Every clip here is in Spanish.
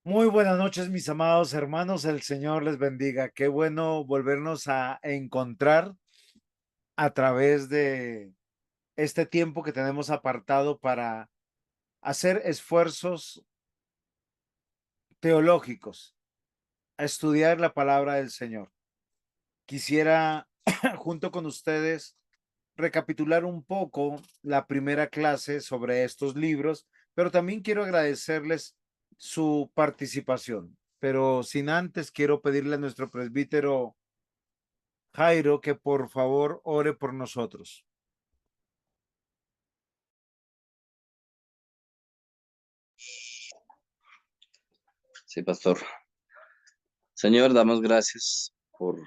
Muy buenas noches, mis amados hermanos. El Señor les bendiga. Qué bueno volvernos a encontrar a través de este tiempo que tenemos apartado para hacer esfuerzos teológicos, a estudiar la palabra del Señor. Quisiera, junto con ustedes, recapitular un poco la primera clase sobre estos libros, pero también quiero agradecerles su participación. Pero sin antes, quiero pedirle a nuestro presbítero Jairo que por favor ore por nosotros. Sí, pastor. Señor, damos gracias por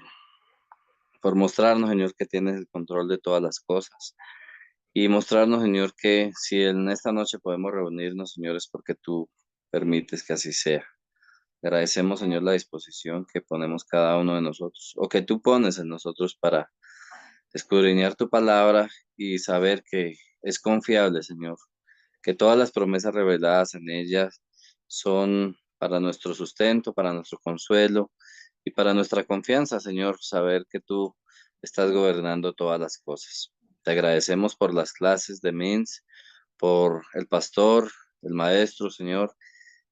mostrarnos, Señor, que tienes el control de todas las cosas. Y mostrarnos, Señor, que si en esta noche podemos reunirnos, Señor, es porque tú permites que así sea. Agradecemos, Señor, la disposición que ponemos cada uno de nosotros, o que tú pones en nosotros para escudriñar tu palabra y saber que es confiable, Señor, que todas las promesas reveladas en ellas son para nuestro sustento, para nuestro consuelo y para nuestra confianza, Señor, saber que tú estás gobernando todas las cosas. Te agradecemos por las clases de MINS, por el pastor, el maestro, Señor,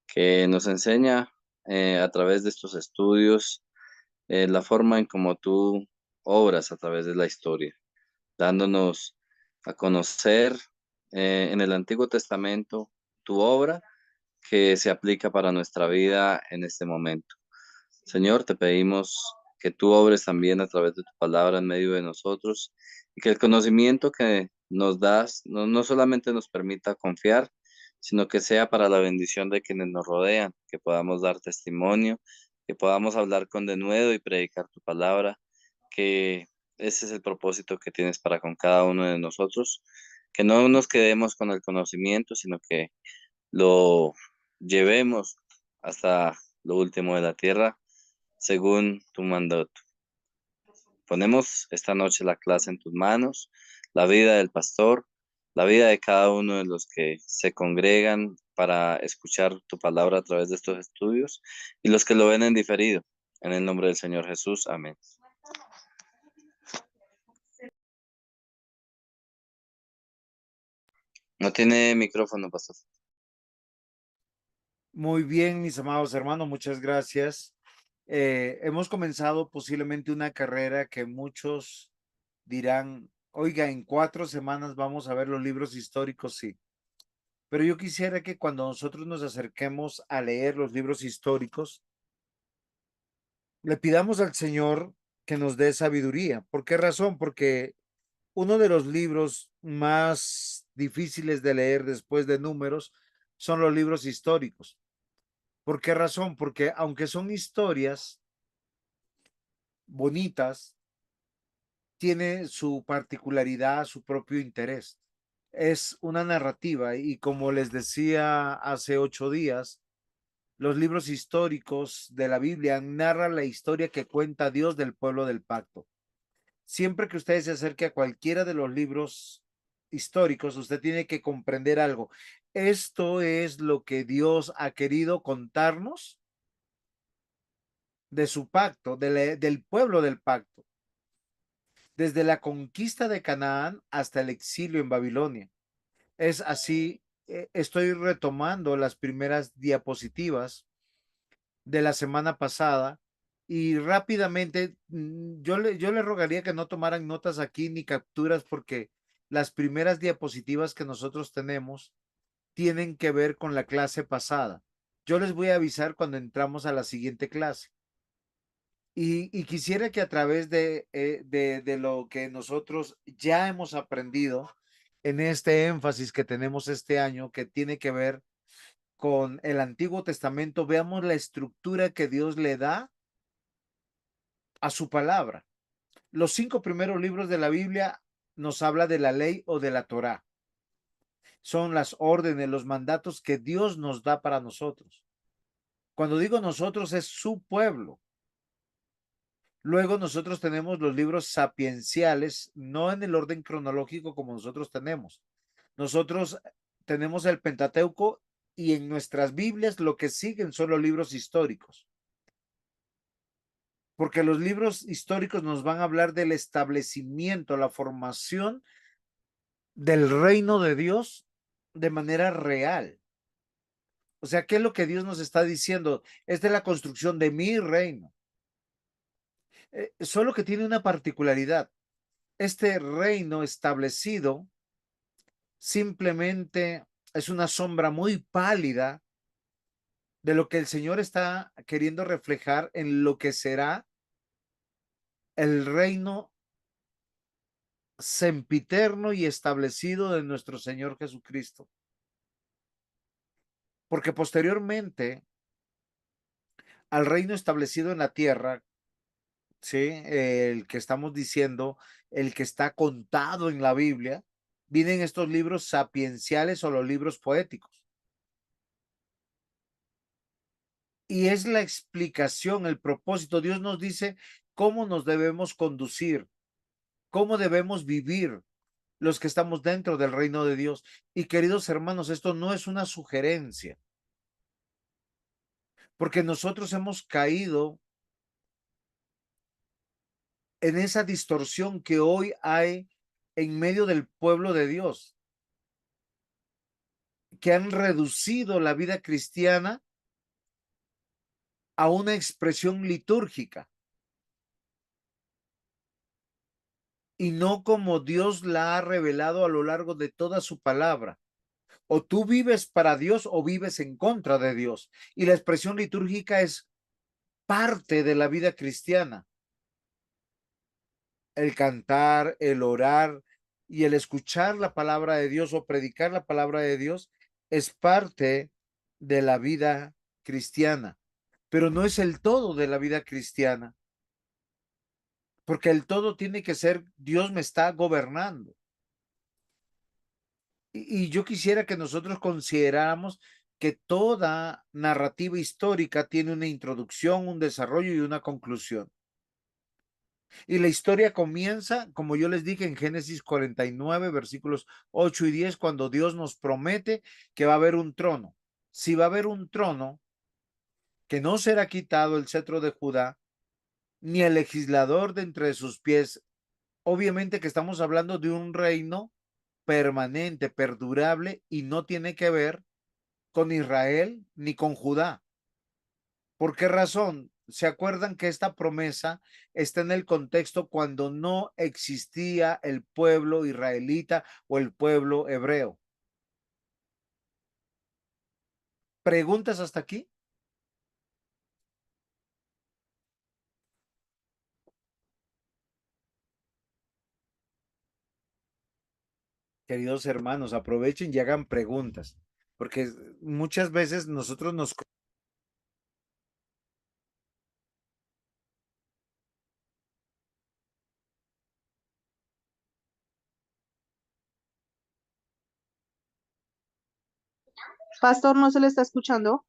que nos enseña a través de estos estudios la forma en cómo tú obras a través de la historia, dándonos a conocer en el Antiguo Testamento tu obra que se aplica para nuestra vida en este momento. Señor, te pedimos que tú obres también a través de tu palabra en medio de nosotros y que el conocimiento que nos das no solamente nos permita confiar, sino que sea para la bendición de quienes nos rodean, que podamos dar testimonio, que podamos hablar con denuedo y predicar tu palabra, que ese es el propósito que tienes para con cada uno de nosotros, que no nos quedemos con el conocimiento, sino que lo llevemos hasta lo último de la tierra, según tu mandato. Ponemos esta noche la clase en tus manos, la vida del pastor, la vida de cada uno de los que se congregan para escuchar tu palabra a través de estos estudios y los que lo ven en diferido. En el nombre del Señor Jesús, amén. No tiene micrófono, pastor. Muy bien, mis amados hermanos, muchas gracias. Hemos comenzado posiblemente una carrera que muchos dirán, oiga, en 4 semanas vamos a ver los libros históricos, sí. Pero yo quisiera que cuando nosotros nos acerquemos a leer los libros históricos, le pidamos al Señor que nos dé sabiduría. ¿Por qué razón? Porque uno de los libros más difíciles de leer después de Números son los libros históricos. ¿Por qué razón? Porque aunque son historias bonitas, tiene su particularidad, su propio interés. Es una narrativa y como les decía hace 8 días, los libros históricos de la Biblia narran la historia que cuenta Dios del pueblo del pacto. Siempre que usted se acerque a cualquiera de los libros históricos, usted tiene que comprender algo. Esto es lo que Dios ha querido contarnos de su pacto, del pueblo del pacto, desde la conquista de Canaán hasta el exilio en Babilonia. Es así, estoy retomando las primeras diapositivas de la semana pasada y rápidamente yo le rogaría que no tomaran notas aquí ni capturas porque las primeras diapositivas que nosotros tenemos tienen que ver con la clase pasada. Yo les voy a avisar cuando entramos a la siguiente clase. Y quisiera que a través de lo que nosotros ya hemos aprendido en este énfasis que tenemos este año, que tiene que ver con el Antiguo Testamento, veamos la estructura que Dios le da a su palabra. Los 5 primeros libros de la Biblia nos habla de la ley o de la Torá. Son las órdenes, los mandatos que Dios nos da para nosotros. Cuando digo nosotros es su pueblo. Luego nosotros tenemos los libros sapienciales, no en el orden cronológico como nosotros tenemos. Nosotros tenemos el Pentateuco y en nuestras Biblias lo que siguen son los libros históricos. Porque los libros históricos nos van a hablar del establecimiento, la formación del reino de Dios de manera real. O sea, ¿qué es lo que Dios nos está diciendo? Esta es la construcción de mi reino. Solo que tiene una particularidad. Este reino establecido simplemente es una sombra muy pálida de lo que el Señor está queriendo reflejar en lo que será el reino sempiterno y establecido de nuestro Señor Jesucristo. Porque posteriormente al reino establecido en la tierra, ¿sí? El que estamos diciendo, el que está contado en la Biblia, vienen estos libros sapienciales o los libros poéticos. Y es la explicación, el propósito. Dios nos dice cómo nos debemos conducir, cómo debemos vivir los que estamos dentro del reino de Dios. Y queridos hermanos, esto no es una sugerencia, porque nosotros hemos caído en esa distorsión que hoy hay en medio del pueblo de Dios, que han reducido la vida cristiana a una expresión litúrgica y no como Dios la ha revelado a lo largo de toda su palabra. O tú vives para Dios o vives en contra de Dios. Y la expresión litúrgica es parte de la vida cristiana. El cantar, el orar y el escuchar la palabra de Dios o predicar la palabra de Dios es parte de la vida cristiana, pero no es el todo de la vida cristiana, porque el todo tiene que ser Dios me está gobernando. Y yo quisiera que nosotros consideráramos que toda narrativa histórica tiene una introducción, un desarrollo y una conclusión. Y la historia comienza, como yo les dije, en Génesis 49, versículos 8 y 10, cuando Dios nos promete que va a haber un trono. Si va a haber un trono, que no será quitado el cetro de Judá, ni el legislador de entre sus pies. Obviamente que estamos hablando de un reino permanente, perdurable, y no tiene que ver con Israel ni con Judá. ¿Por qué razón? ¿Se acuerdan que esta promesa está en el contexto cuando no existía el pueblo israelita o el pueblo hebreo? ¿Preguntas hasta aquí? Queridos hermanos, aprovechen y hagan preguntas, porque muchas veces nosotros nos... Pastor, ¿no se le está escuchando?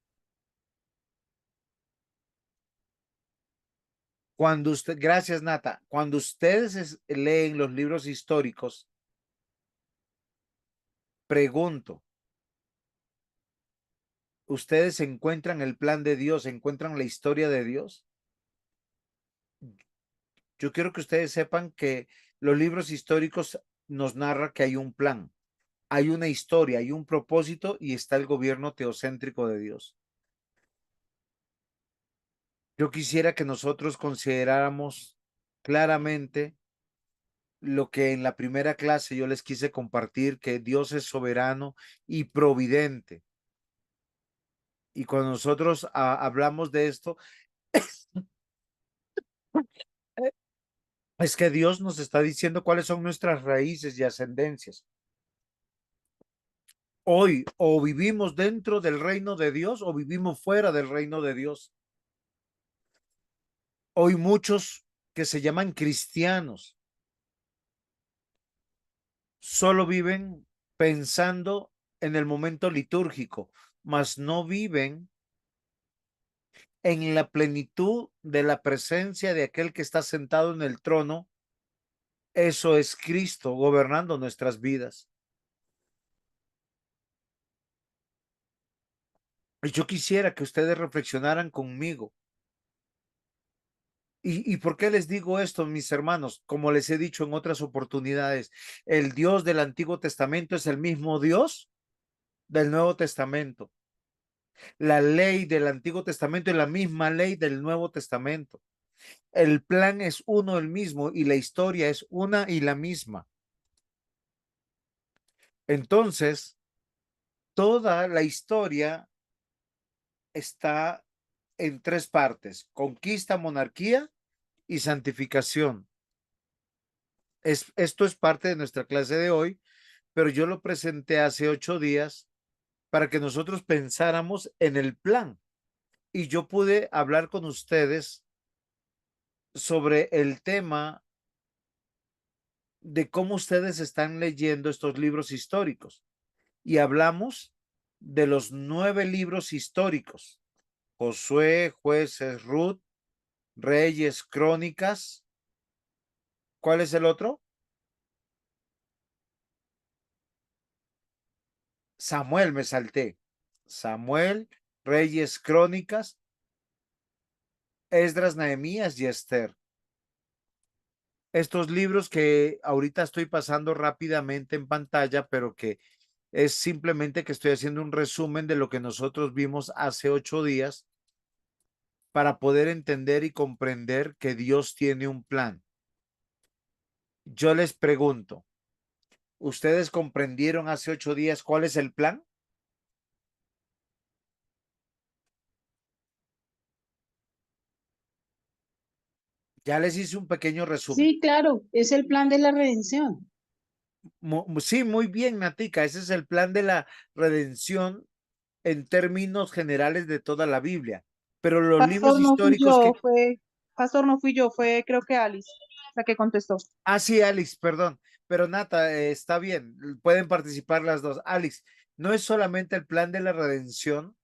Cuando usted, gracias Nata, cuando ustedes leen los libros históricos, pregunto, ¿ustedes encuentran el plan de Dios, encuentran la historia de Dios? Yo quiero que ustedes sepan que los libros históricos nos narra que hay un plan, hay una historia, hay un propósito y está el gobierno teocéntrico de Dios. Yo quisiera que nosotros consideráramos claramente lo que en la primera clase yo les quise compartir, que Dios es soberano y providente. Y cuando nosotros hablamos de esto, es que Dios nos está diciendo cuáles son nuestras raíces y ascendencias. Hoy o vivimos dentro del reino de Dios o vivimos fuera del reino de Dios. Hoy muchos que se llaman cristianos solo viven pensando en el momento litúrgico, mas no viven en la plenitud de la presencia de aquel que está sentado en el trono. Eso es Cristo gobernando nuestras vidas. Yo quisiera que ustedes reflexionaran conmigo. ¿Y por qué les digo esto, mis hermanos? Como les he dicho en otras oportunidades, el Dios del Antiguo Testamento es el mismo Dios del Nuevo Testamento. La ley del Antiguo Testamento es la misma ley del Nuevo Testamento. El plan es uno el mismo y la historia es una y la misma. Entonces, toda la historia está en tres partes: conquista, monarquía y santificación. Esto es parte de nuestra clase de hoy, pero yo lo presenté hace 8 días para que nosotros pensáramos en el plan. Y yo pude hablar con ustedes sobre el tema de cómo ustedes están leyendo estos libros históricos. Y hablamos de los 9 libros históricos: Josué, Jueces, Ruth, Reyes, Crónicas. ¿Cuál es el otro? Samuel, me salté. Samuel, Reyes, Crónicas, Esdras, Nehemías y Esther. Estos libros que ahorita estoy pasando rápidamente en pantalla, pero que es simplemente que estoy haciendo un resumen de lo que nosotros vimos hace 8 días para poder entender y comprender que Dios tiene un plan. Yo les pregunto, ¿ustedes comprendieron hace 8 días cuál es el plan? Ya les hice un pequeño resumen. Sí, claro, es el plan de la redención. Sí, muy bien, Natica. Ese es el plan de la redención en términos generales de toda la Biblia. Pero los libros Pastor, no fui históricos yo, que... Pastor, no fui yo, fue creo que Alice la que contestó. Ah, sí, Alex, perdón. Pero Nata, está bien. Pueden participar las dos. Alex, no es solamente el plan de la redención,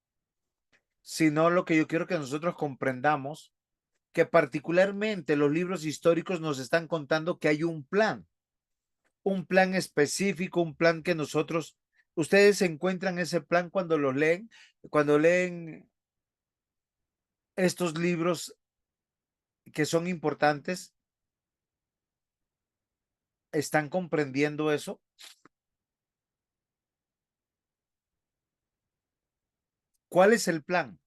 sino lo que yo quiero que nosotros comprendamos, que particularmente los libros históricos nos están contando que hay un plan específico, un plan que nosotros, ustedes encuentran ese plan cuando leen estos libros que son importantes, ¿están comprendiendo eso? ¿Cuál es el plan?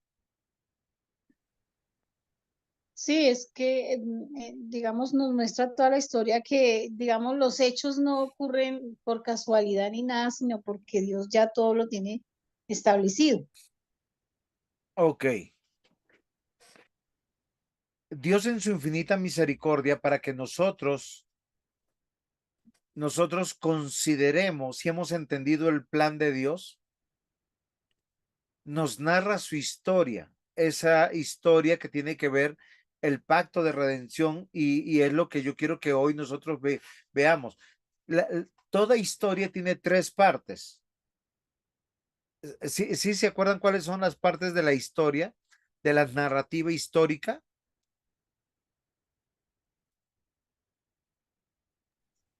Sí, es que, digamos, nos muestra toda la historia que, digamos, los hechos no ocurren por casualidad ni nada, sino porque Dios ya todo lo tiene establecido. Ok. Dios en su infinita misericordia para que nosotros consideremos si hemos entendido el plan de Dios, nos narra su historia, esa historia que tiene que ver el pacto de redención y es lo que yo quiero que hoy nosotros veamos. Toda historia tiene tres partes. ¿Sí, sí se acuerdan cuáles son las partes de la historia, de la narrativa histórica?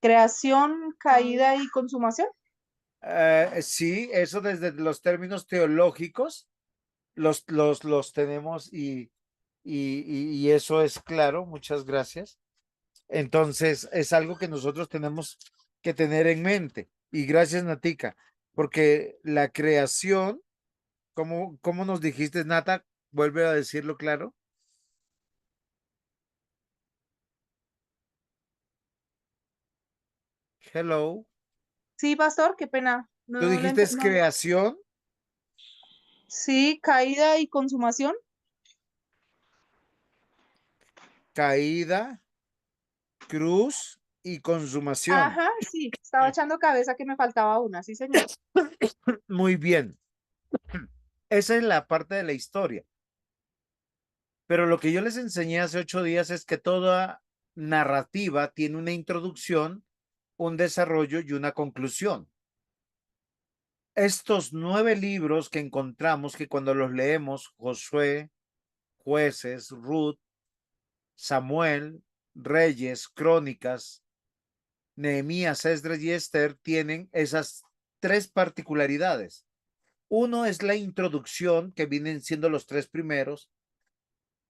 Creación, caída y consumación. Sí, eso desde los términos teológicos los tenemos y eso es claro, muchas gracias. Entonces, es algo que nosotros tenemos que tener en mente. Y gracias, Natica, porque la creación, ¿cómo nos dijiste, Nata? Vuelve a decirlo claro. Hello. Sí, pastor, qué pena. Tú dijiste es No. creación, Sí, caída y consumación. caída, cruz y consumación. Ajá, sí, estaba echando cabeza que me faltaba una, sí, señor. Muy bien. Esa es la parte de la historia. Pero lo que yo les enseñé hace 8 días es que toda narrativa tiene una introducción, un desarrollo y una conclusión. Estos 9 libros que encontramos, que cuando los leemos, Josué, Jueces, Ruth, Samuel, Reyes, Crónicas, Nehemías, Esdras y Esther, tienen esas tres particularidades. Uno es la introducción, que vienen siendo los tres primeros.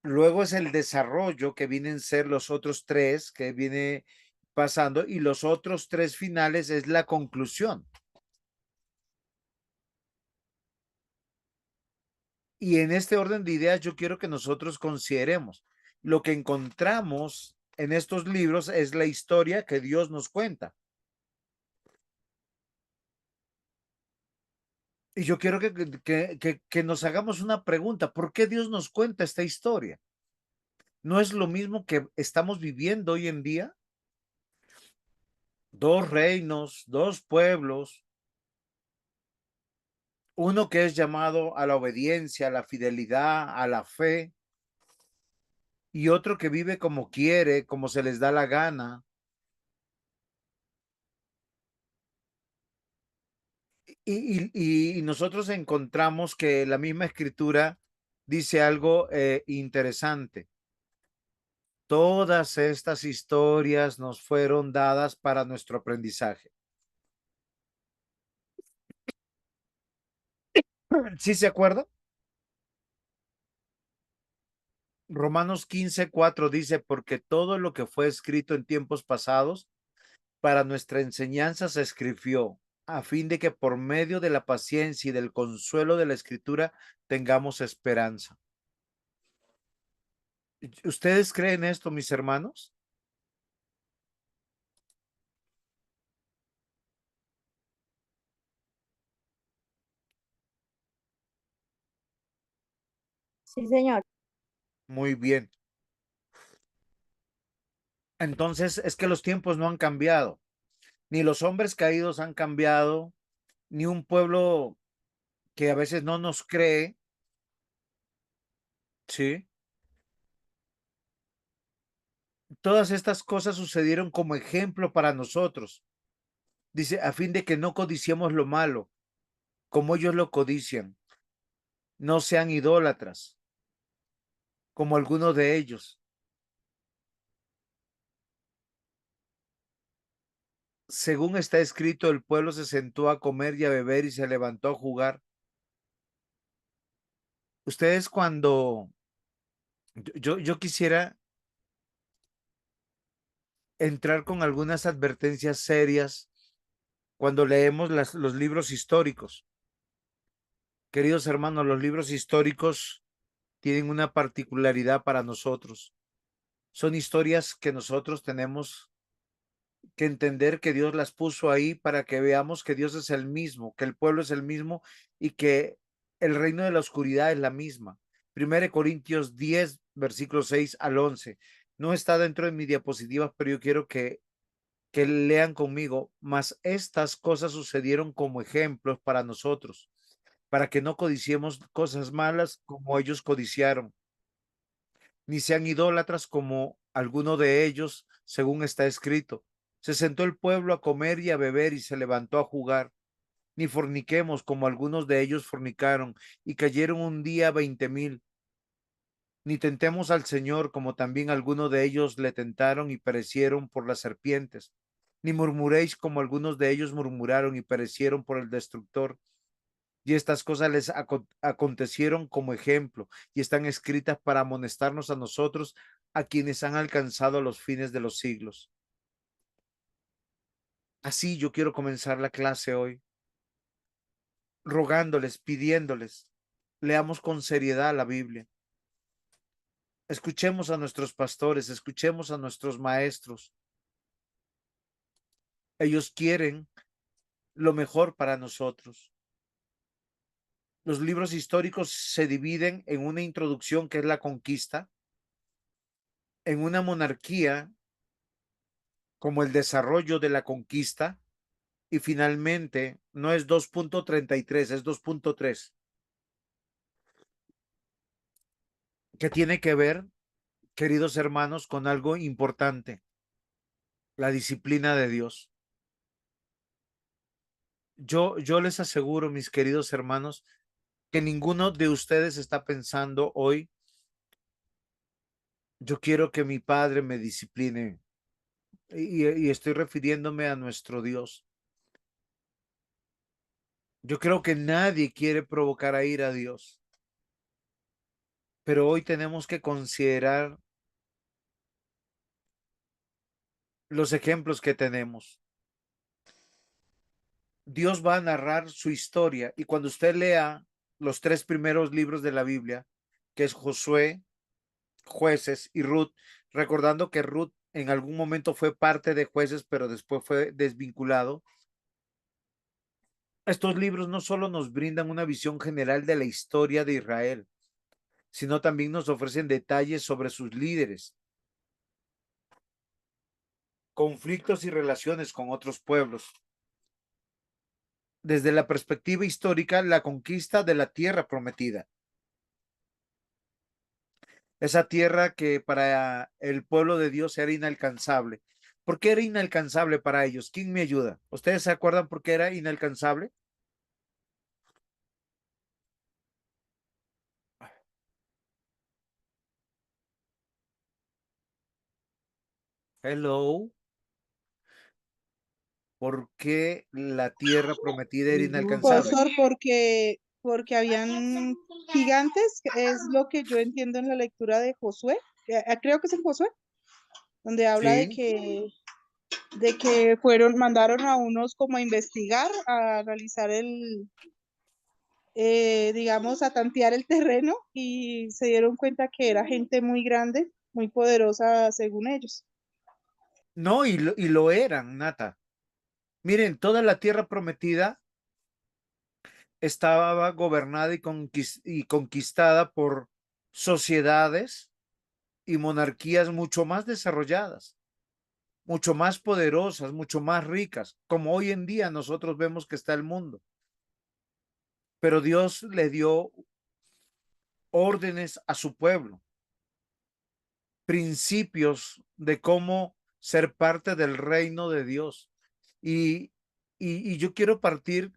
Luego es el desarrollo, que vienen a ser los otros tres que viene pasando. Y los otros tres finales es la conclusión. Y en este orden de ideas yo quiero que nosotros consideremos lo que encontramos en estos libros es la historia que Dios nos cuenta. Y yo quiero que nos hagamos una pregunta. ¿Por qué Dios nos cuenta esta historia? ¿No es lo mismo que estamos viviendo hoy en día? Dos reinos, dos pueblos, uno que es llamado a la obediencia, a la fidelidad, a la fe, y otro que vive como quiere, como se les da la gana. Y nosotros encontramos que la misma escritura dice algo interesante. Todas estas historias nos fueron dadas para nuestro aprendizaje. ¿Sí se acuerda? Romanos 15:4 dice, porque todo lo que fue escrito en tiempos pasados para nuestra enseñanza se escribió, a fin de que por medio de la paciencia y del consuelo de la escritura tengamos esperanza. ¿Ustedes creen esto, mis hermanos? Sí, señor. Muy bien. Entonces es que los tiempos no han cambiado, ni los hombres caídos han cambiado, ni un pueblo que a veces no nos cree, ¿sí? Todas estas cosas sucedieron como ejemplo para nosotros. Dice, a fin de que no codiciemos lo malo, como ellos lo codician. No sean idólatras, como algunos de ellos. Según está escrito, el pueblo se sentó a comer y a beber y se levantó a jugar. Ustedes cuando yo quisiera entrar con algunas advertencias serias cuando leemos los libros históricos. Queridos hermanos, los libros históricos tienen una particularidad para nosotros. Son historias que nosotros tenemos que entender que Dios las puso ahí para que veamos que Dios es el mismo, que el pueblo es el mismo y que el reino de la oscuridad es la misma. 1 Corintios 10, versículos 6 al 11. No está dentro de mi diapositiva, pero yo quiero que lean conmigo, mas estas cosas sucedieron como ejemplos para nosotros, para que no codiciemos cosas malas como ellos codiciaron, ni sean idólatras como alguno de ellos, según está escrito. Se sentó el pueblo a comer y a beber y se levantó a jugar. Ni forniquemos como algunos de ellos fornicaron y cayeron un día 20,000. Ni tentemos al Señor como también algunos de ellos le tentaron y perecieron por las serpientes. Ni murmuréis como algunos de ellos murmuraron y perecieron por el destructor. Y estas cosas les acontecieron como ejemplo y están escritas para amonestarnos a nosotros, a quienes han alcanzado los fines de los siglos. Así yo quiero comenzar la clase hoy, rogándoles, pidiéndoles, leamos con seriedad la Biblia. Escuchemos a nuestros pastores, escuchemos a nuestros maestros. Ellos quieren lo mejor para nosotros. Los libros históricos se dividen en una introducción que es la conquista, en una monarquía como el desarrollo de la conquista y finalmente no es 2.33, es 2.3, que tiene que ver, queridos hermanos, con algo importante, la disciplina de Dios. Yo les aseguro, mis queridos hermanos, que ninguno de ustedes está pensando hoy, yo quiero que mi padre me discipline y estoy refiriéndome a nuestro Dios. Yo creo que nadie quiere provocar a ira a Dios, pero hoy tenemos que considerar los ejemplos que tenemos. Dios va a narrar su historia y cuando usted lea los tres primeros libros de la Biblia, que es Josué, Jueces y Ruth, recordando que Ruth en algún momento fue parte de Jueces, pero después fue desvinculado. Estos libros no solo nos brindan una visión general de la historia de Israel, sino también nos ofrecen detalles sobre sus líderes, conflictos y relaciones con otros pueblos. Desde la perspectiva histórica, la conquista de la tierra prometida. Esa tierra que para el pueblo de Dios era inalcanzable. ¿Por qué era inalcanzable para ellos? ¿Quién me ayuda? ¿Ustedes se acuerdan por qué era inalcanzable? Hello. ¿Por qué la tierra prometida era inalcanzable? Pastor, porque habían gigantes, que es lo que yo entiendo en la lectura de Josué, creo que es en Josué, donde habla Sí. de que fueron, mandaron a unos como a investigar, a realizar digamos, a tantear el terreno y se dieron cuenta que era gente muy grande, muy poderosa según ellos. No, y lo eran, Nata. Miren, toda la tierra prometida estaba gobernada y conquistada por sociedades y monarquías mucho más desarrolladas, mucho más poderosas, mucho más ricas, como hoy en día nosotros vemos que está el mundo. Pero Dios le dio órdenes a su pueblo, principios de cómo ser parte del reino de Dios. Y, y yo quiero partir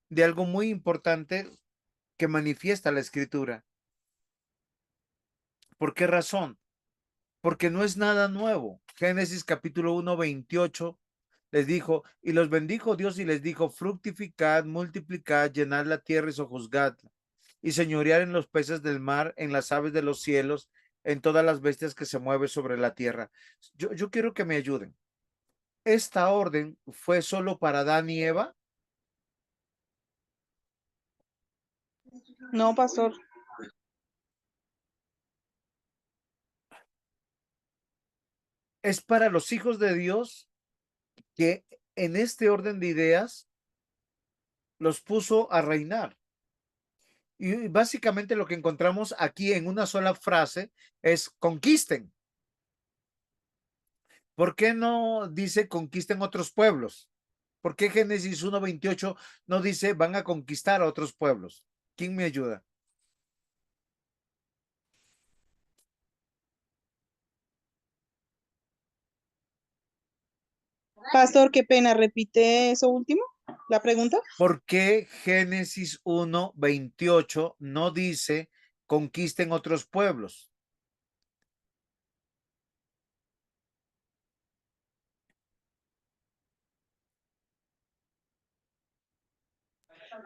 de algo muy importante que manifiesta la escritura. ¿Por qué razón? Porque no es nada nuevo. Génesis capítulo 1, 28 les dijo, y los bendijo Dios y les dijo, fructificad, multiplicad, llenad la tierra y sojuzgadla, y señorear en los peces del mar, en las aves de los cielos, en todas las bestias que se mueven sobre la tierra. Yo quiero que me ayuden. Esta orden fue solo para Adán y Eva. No, pastor. Es para los hijos de Dios que en este orden de ideas los puso a reinar. Y básicamente lo que encontramos aquí en una sola frase es conquisten. ¿Por qué no dice conquisten otros pueblos? ¿Por qué Génesis 1:28 no dice van a conquistar a otros pueblos? ¿Quién me ayuda? Pastor, qué pena, repite eso último, la pregunta. ¿Por qué Génesis 1:28 no dice conquisten otros pueblos?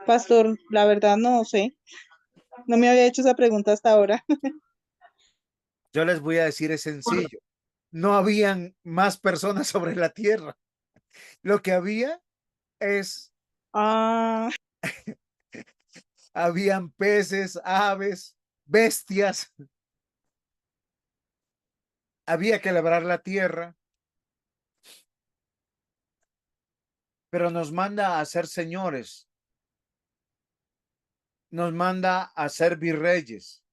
Pastor, la verdad no sé. No me había hecho esa pregunta hasta ahora. Yo les voy a decir, es sencillo. No habían más personas sobre la tierra. Lo que había es, Ah, habían peces, aves, bestias. Había que labrar la tierra, pero nos manda a ser señores, nos manda a ser virreyes,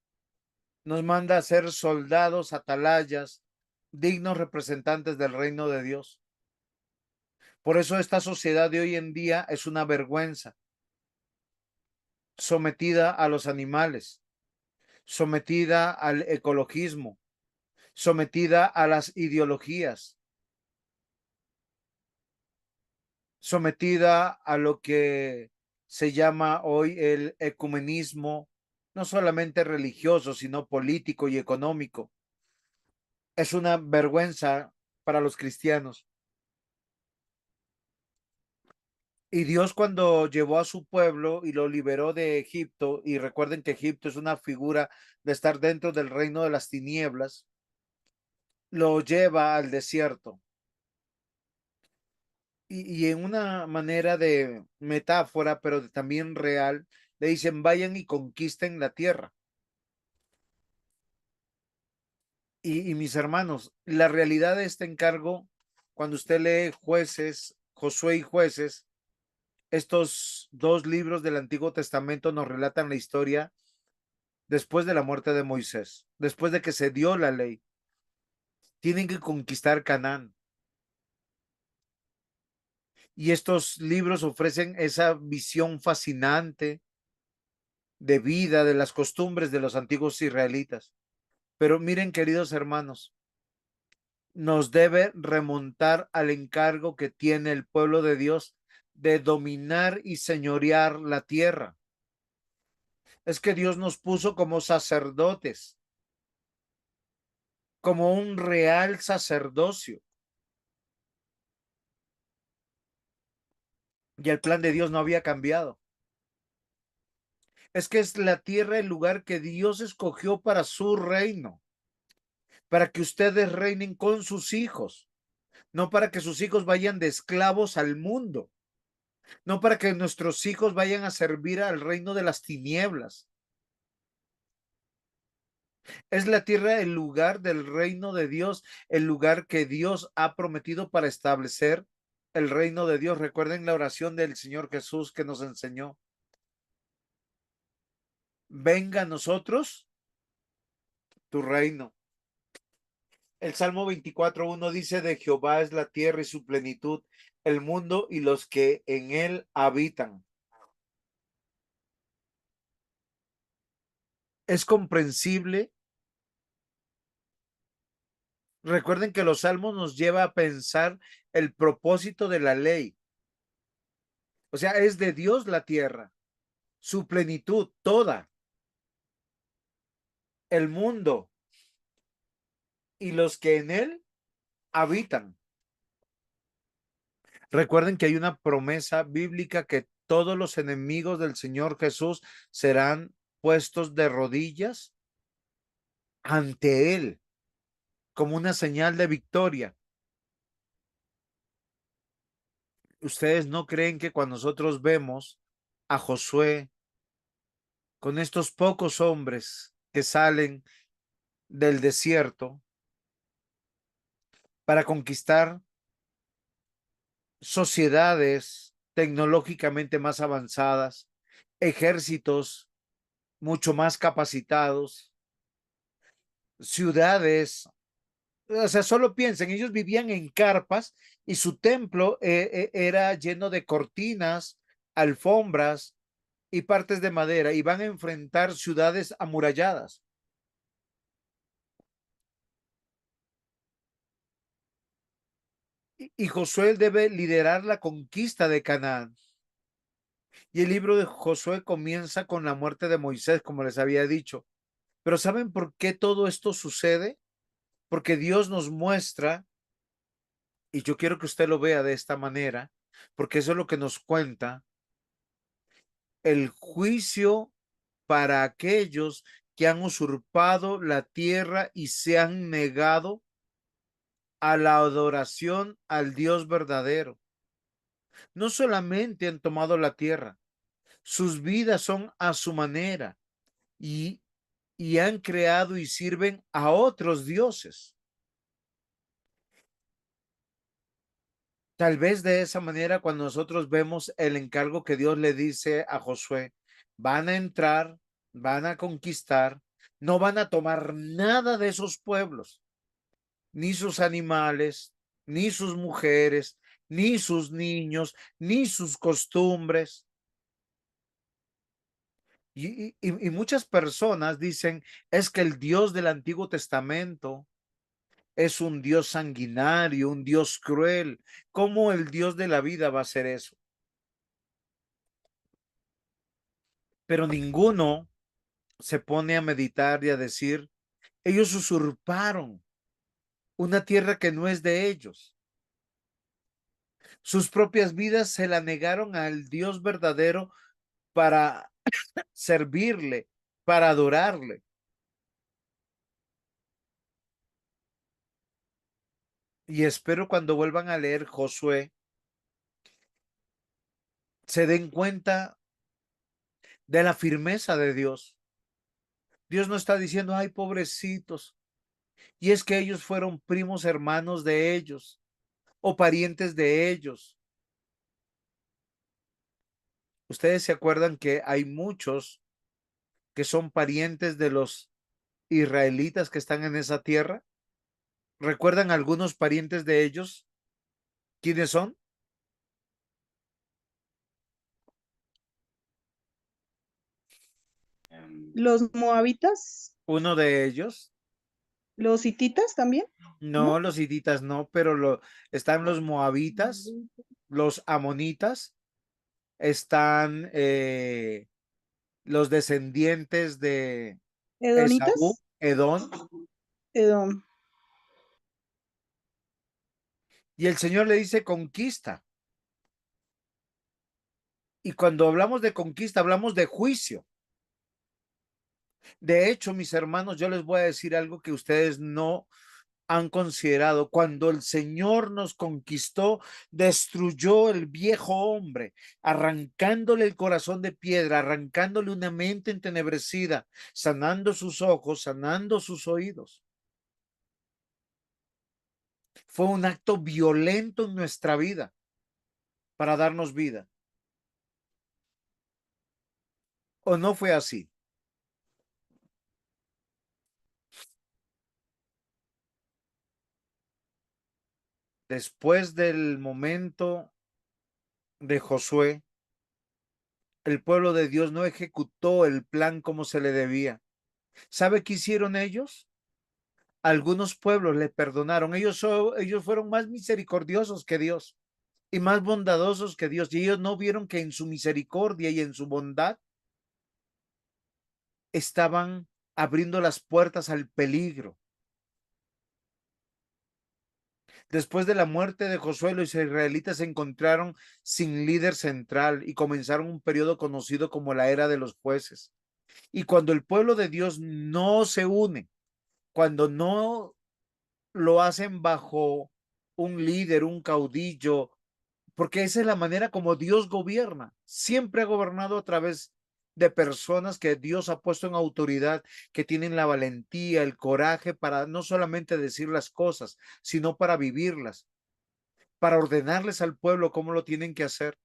nos manda a ser soldados, atalayas, dignos representantes del reino de Dios. Por eso esta sociedad de hoy en día es una vergüenza, sometida a los animales, sometida al ecologismo, sometida a las ideologías, sometida a lo que se llama hoy el ecumenismo, no solamente religioso, sino político y económico. Es una vergüenza para los cristianos. Y Dios cuando llevó a su pueblo y lo liberó de Egipto, y recuerden que Egipto es una figura de estar dentro del reino de las tinieblas, lo lleva al desierto. Y en una manera de metáfora, pero también real, le dicen, vayan y conquisten la tierra. Y mis hermanos, la realidad de este encargo, cuando usted lee Jueces, Josué y Jueces, estos dos libros del Antiguo Testamento nos relatan la historia después de la muerte de Moisés, después de que se dio la ley. Tienen que conquistar Canaán. Y estos libros ofrecen esa visión fascinante de vida, de las costumbres de los antiguos israelitas. Pero miren, queridos hermanos, nos debe remontar al encargo que tiene el pueblo de Dios de dominar y señorear la tierra. Es que Dios nos puso como sacerdotes, como un real sacerdocio. Y el plan de Dios no había cambiado. Es que es la tierra el lugar que Dios escogió para su reino, para que ustedes reinen con sus hijos, no para que sus hijos vayan de esclavos al mundo, no para que nuestros hijos vayan a servir al reino de las tinieblas. Es la tierra el lugar del reino de Dios, el lugar que Dios ha prometido para establecer el reino de Dios. Recuerden la oración del Señor Jesús que nos enseñó. Venga a nosotros tu reino. El Salmo 24:1 dice, de Jehová es la tierra y su plenitud, el mundo y los que en él habitan. Es comprensible. Recuerden que los salmos nos lleva a pensar el propósito de la ley. O sea, es de Dios la tierra, su plenitud, toda, el mundo y los que en él habitan. Recuerden que hay una promesa bíblica que todos los enemigos del Señor Jesús serán puestos de rodillas ante él como una señal de victoria. ¿Ustedes no creen que cuando nosotros vemos a Josué con estos pocos hombres que salen del desierto para conquistar sociedades tecnológicamente más avanzadas, ejércitos mucho más capacitados, ciudades, o sea, solo piensen, ellos vivían en carpas y su templo era lleno de cortinas, alfombras y partes de madera y van a enfrentar ciudades amuralladas? Y Josué debe liderar la conquista de Canaán. Y el libro de Josué comienza con la muerte de Moisés, como les había dicho. Pero ¿saben por qué todo esto sucede? Porque Dios nos muestra, y yo quiero que usted lo vea de esta manera, porque eso es lo que nos cuenta, el juicio para aquellos que han usurpado la tierra y se han negado a la adoración al Dios verdadero. No solamente han tomado la tierra, sus vidas son a su manera y, y han creado y sirven a otros dioses. Tal vez de esa manera, cuando nosotros vemos el encargo que Dios le dice a Josué, van a entrar, van a conquistar, no van a tomar nada de esos pueblos, ni sus animales, ni sus mujeres, ni sus niños, ni sus costumbres. Y muchas personas dicen, es que el Dios del Antiguo Testamento es un Dios sanguinario, un Dios cruel. ¿Cómo el Dios de la vida va a hacer eso? Pero ninguno se pone a meditar y a decir, ellos usurparon una tierra que no es de ellos. Sus propias vidas se la negaron al Dios verdadero para servirle, para adorarle. Y espero cuando vuelvan a leer Josué, se den cuenta de la firmeza de Dios. Dios no está diciendo, ay, pobrecitos. Y es que ellos fueron primos hermanos de ellos o parientes de ellos. Ustedes se acuerdan que hay muchos que son parientes de los israelitas que están en esa tierra. ¿Recuerdan algunos parientes de ellos? ¿Quiénes son? Los moabitas, Uno de ellos. los hititas también, No, ¿no? los hititas no, pero están los moabitas, los amonitas, están los descendientes de Esaú, Edonitas, Edón, Edom. y el Señor le dice conquista. Y cuando hablamos de conquista, hablamos de juicio. De hecho, mis hermanos, yo les voy a decir algo que ustedes no han considerado. Cuando el Señor nos conquistó, destruyó el viejo hombre, arrancándole el corazón de piedra, arrancándole una mente entenebrecida, sanando sus ojos, sanando sus oídos. Fue un acto violento en nuestra vida para darnos vida. ¿O no fue así? Después del momento de Josué, el pueblo de Dios no ejecutó el plan como se le debía. ¿Sabe qué hicieron ellos? Algunos pueblos le perdonaron. Ellos fueron más misericordiosos que Dios y más bondadosos que Dios. Y ellos no vieron que en su misericordia y en su bondad estaban abriendo las puertas al peligro. Después de la muerte de Josué, los israelitas se encontraron sin líder central y comenzaron un periodo conocido como la era de los jueces. Y cuando el pueblo de Dios no se une, cuando no lo hacen bajo un líder, un caudillo, porque esa es la manera como Dios gobierna. Siempre ha gobernado a través de personas que Dios ha puesto en autoridad, que tienen la valentía, el coraje para no solamente decir las cosas, sino para vivirlas, para ordenarles al pueblo cómo lo tienen que hacer.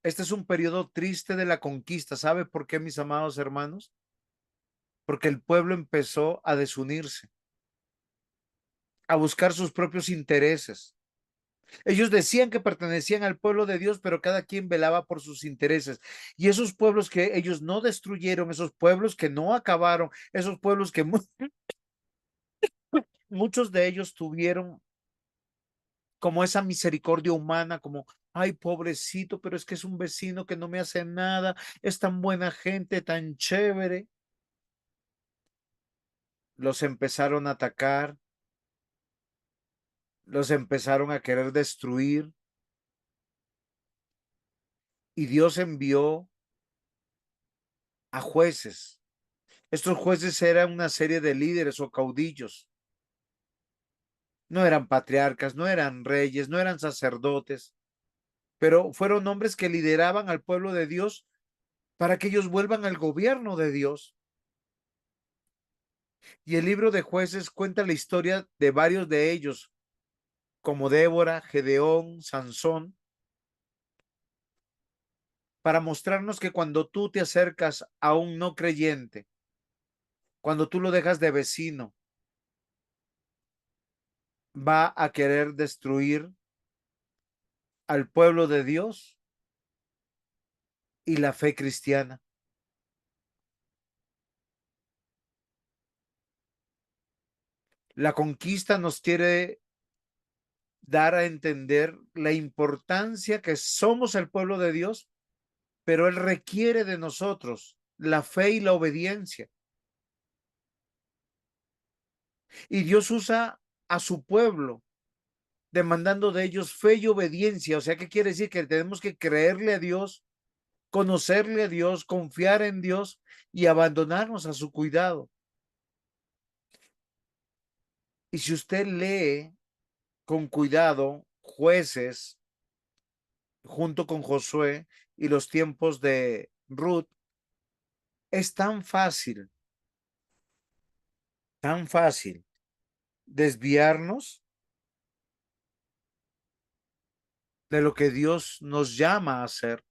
Este es un periodo triste de la conquista. ¿Sabe por qué, mis amados hermanos? Porque el pueblo empezó a desunirse, a buscar sus propios intereses. Ellos decían que pertenecían al pueblo de Dios, pero cada quien velaba por sus intereses. Y esos pueblos que ellos no destruyeron, esos pueblos que no acabaron, esos pueblos que muchos de ellos tuvieron como esa misericordia humana, como, ay, pobrecito, pero es que es un vecino que no me hace nada, es tan buena gente, tan chévere. Los empezaron a atacar, los empezaron a querer destruir, y Dios envió a jueces. Estos jueces eran una serie de líderes o caudillos. No eran patriarcas, no eran reyes, no eran sacerdotes, pero fueron hombres que lideraban al pueblo de Dios para que ellos vuelvan al gobierno de Dios. Y el libro de Jueces cuenta la historia de varios de ellos, como Débora, Gedeón, Sansón, para mostrarnos que cuando tú te acercas a un no creyente, cuando tú lo dejas de vecino, va a querer destruir al pueblo de Dios y la fe cristiana. La conquista nos quiere dar a entender la importancia que somos el pueblo de Dios, pero Él requiere de nosotros la fe y la obediencia. Y Dios usa a su pueblo demandando de ellos fe y obediencia. O sea, ¿qué quiere decir? Que tenemos que creerle a Dios, conocerle a Dios, confiar en Dios y abandonarnos a su cuidado. Y si usted lee con cuidado Jueces junto con Josué y los tiempos de Ruth, es tan fácil desviarnos de lo que Dios nos llama a hacer.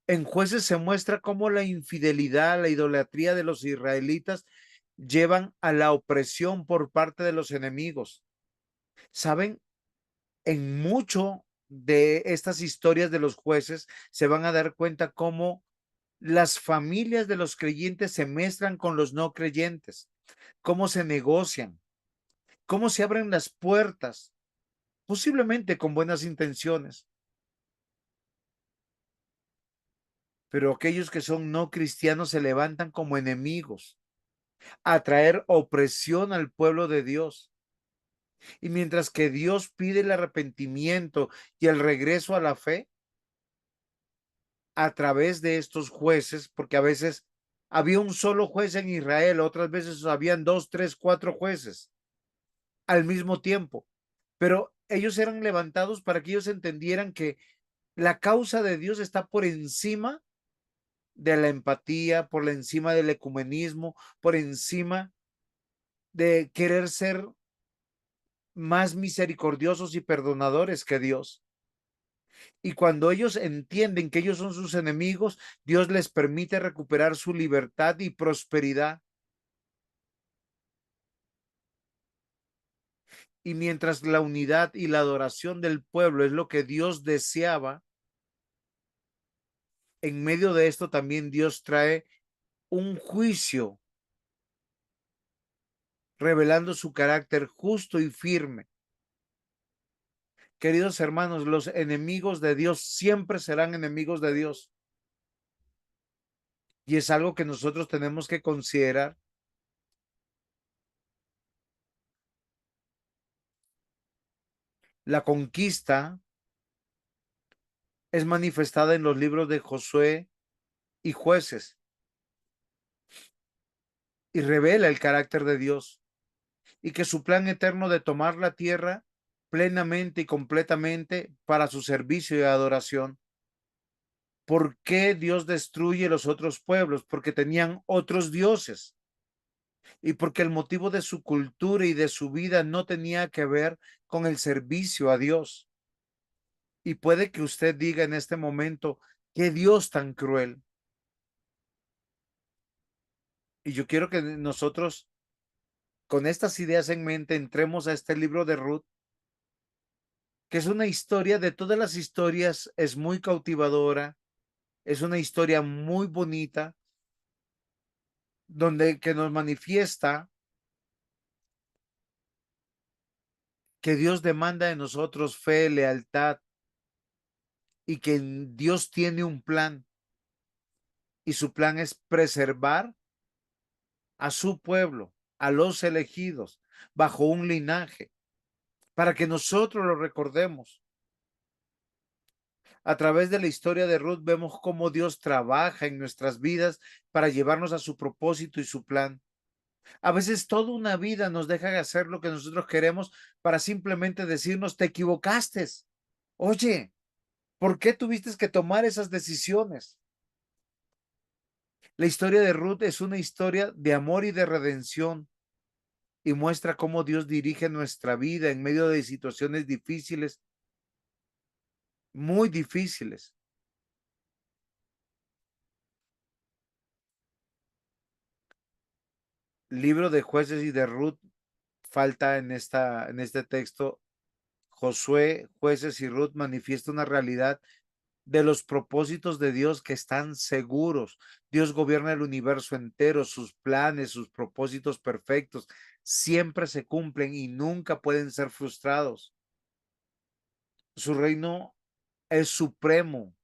En Jueces se muestra cómo la infidelidad, la idolatría de los israelitas llevan a la opresión por parte de los enemigos. ¿Saben? En mucho de estas historias de los jueces se van a dar cuenta cómo las familias de los creyentes se mezclan con los no creyentes, cómo se negocian, cómo se abren las puertas, posiblemente con buenas intenciones, pero aquellos que son no cristianos se levantan como enemigos a traer opresión al pueblo de Dios. Y mientras que Dios pide el arrepentimiento y el regreso a la fe a través de estos jueces, porque a veces había un solo juez en Israel, otras veces habían 2, 3, 4 jueces al mismo tiempo, pero ellos eran levantados para que ellos entendieran que la causa de Dios está por encima de la empatía, por encima del ecumenismo, por encima de querer ser más misericordiosos y perdonadores que Dios. Y cuando ellos entienden que ellos son sus enemigos, Dios les permite recuperar su libertad y prosperidad. Y mientras la unidad y la adoración del pueblo es lo que Dios deseaba, en medio de esto también Dios trae un juicio, revelando su carácter justo y firme. Queridos hermanos, los enemigos de Dios siempre serán enemigos de Dios. Y es algo que nosotros tenemos que considerar. La conquista es manifestada en los libros de Josué y Jueces y revela el carácter de Dios y que su plan eterno de tomar la tierra plenamente y completamente para su servicio y adoración. ¿Por qué Dios destruye los otros pueblos? Porque tenían otros dioses y porque el motivo de su cultura y de su vida no tenía que ver con el servicio a Dios. Y puede que usted diga en este momento, qué Dios tan cruel. Y yo quiero que nosotros, con estas ideas en mente, entremos a este libro de Ruth, que es una historia de todas las historias, es muy cautivadora, es una historia muy bonita, donde que nos manifiesta que Dios demanda de nosotros fe, lealtad y que Dios tiene un plan y su plan es preservar a su pueblo, a los elegidos, bajo un linaje, para que nosotros lo recordemos. A través de la historia de Ruth vemos cómo Dios trabaja en nuestras vidas para llevarnos a su propósito y su plan. A veces toda una vida nos deja de hacer lo que nosotros queremos para simplemente decirnos, te equivocaste. Oye, ¿por qué tuviste que tomar esas decisiones? La historia de Ruth es una historia de amor y de redención y muestra cómo Dios dirige nuestra vida en medio de situaciones difíciles, muy difíciles. Libro de Jueces y de Ruth falta en este texto. Josué, Jueces y Ruth manifiesta una realidad de los propósitos de Dios que están seguros. Dios gobierna el universo entero, sus planes, sus propósitos perfectos siempre se cumplen y nunca pueden ser frustrados. Su reino es supremo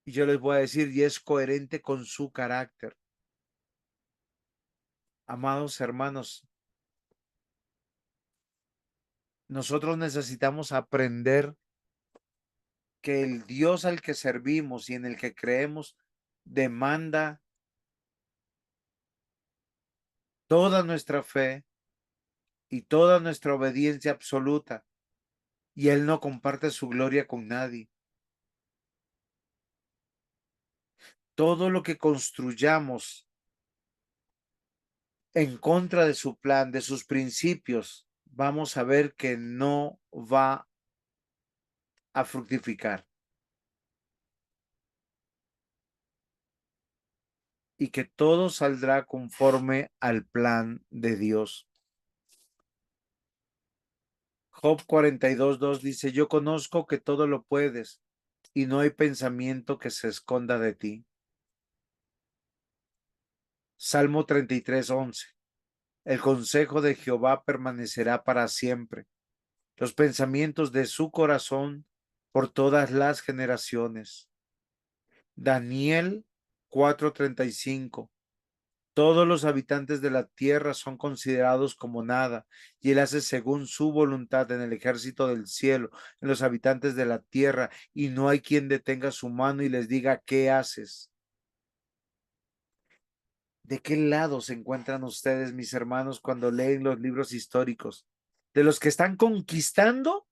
y yo les voy a decir, y es coherente con su carácter. Amados hermanos, nosotros necesitamos aprender que el Dios al que servimos y en el que creemos demanda toda nuestra fe y toda nuestra obediencia absoluta, y Él no comparte su gloria con nadie. Todo lo que construyamos en contra de su plan, de sus principios, vamos a ver que no va a fructificar y que todo saldrá conforme al plan de Dios. Job 42:2 dice, yo conozco que todo lo puedes y no hay pensamiento que se esconda de ti. Salmo 33:11, el consejo de Jehová permanecerá para siempre, los pensamientos de su corazón por todas las generaciones. Daniel 4:35, todos los habitantes de la tierra son considerados como nada, y él hace según su voluntad en el ejército del cielo, en los habitantes de la tierra, y no hay quien detenga su mano y les diga, ¿qué haces? ¿De qué lado se encuentran ustedes, mis hermanos, cuando leen los libros históricos? ¿De los que están conquistando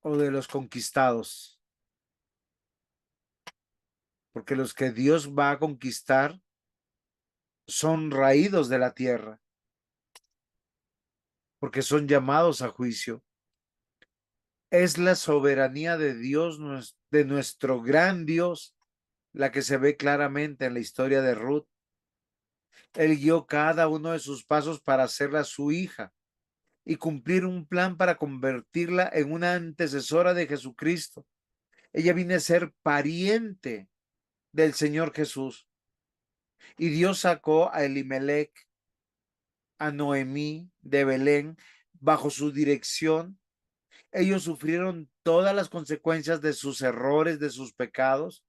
o de los conquistados? Porque los que Dios va a conquistar son raídos de la tierra, porque son llamados a juicio. Es la soberanía de Dios, de nuestro gran Dios, la que se ve claramente en la historia de Ruth. Él guió cada uno de sus pasos para hacerla su hija y cumplir un plan para convertirla en una antecesora de Jesucristo. Ella viene a ser pariente del Señor Jesús. Y Dios sacó a Elimelech, a Noemí de Belén, bajo su dirección. Ellos sufrieron todas las consecuencias de sus errores, de sus pecados.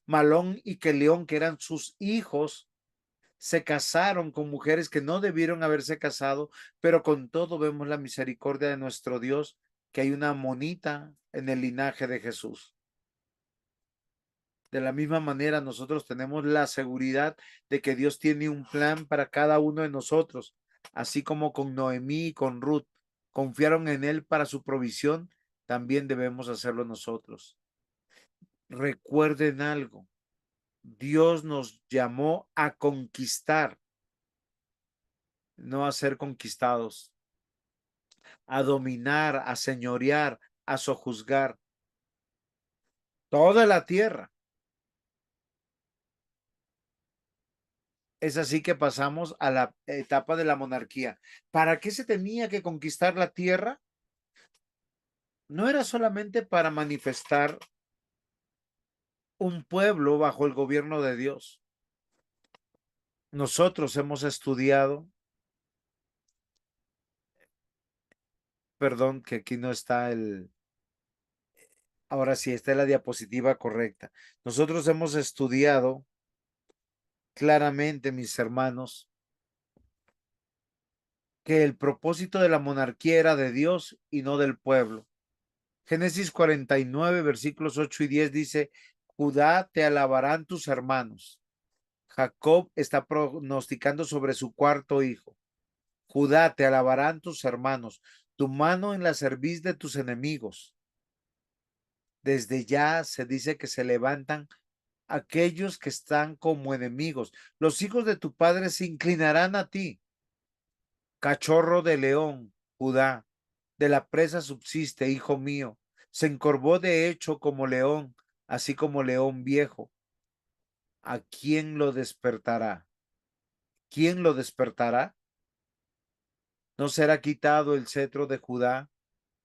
Malón y Queleón, que eran sus hijos, se casaron con mujeres que no debieron haberse casado, pero con todo vemos la misericordia de nuestro Dios, que hay una monita en el linaje de Jesús. De la misma manera, nosotros tenemos la seguridad de que Dios tiene un plan para cada uno de nosotros, así como con Noemí y con Ruth. Confiaron en Él para su provisión, también debemos hacerlo nosotros. Recuerden algo, Dios nos llamó a conquistar, no a ser conquistados, a dominar, a señorear, a sojuzgar toda la tierra. Es así que pasamos a la etapa de la monarquía. ¿Para qué se tenía que conquistar la tierra? No era solamente para manifestar un pueblo bajo el gobierno de Dios. Nosotros hemos estudiado, perdón, que aquí no está ahora sí está la diapositiva correcta. Nosotros hemos estudiado claramente, mis hermanos, que el propósito de la monarquía era de Dios y no del pueblo. Génesis 49, versículos 8 y 10 dice, Judá te alabarán tus hermanos. Jacob está pronosticando sobre su cuarto hijo. Judá te alabarán tus hermanos, tu mano en la cerviz de tus enemigos. Desde ya se dice que se levantan aquellos que están como enemigos. Los hijos de tu padre se inclinarán a ti. Cachorro de león, Judá, de la presa subsiste, hijo mío. Se encorvó de hecho como león, así como león viejo. ¿A quién lo despertará? ¿Quién lo despertará? No será quitado el cetro de Judá,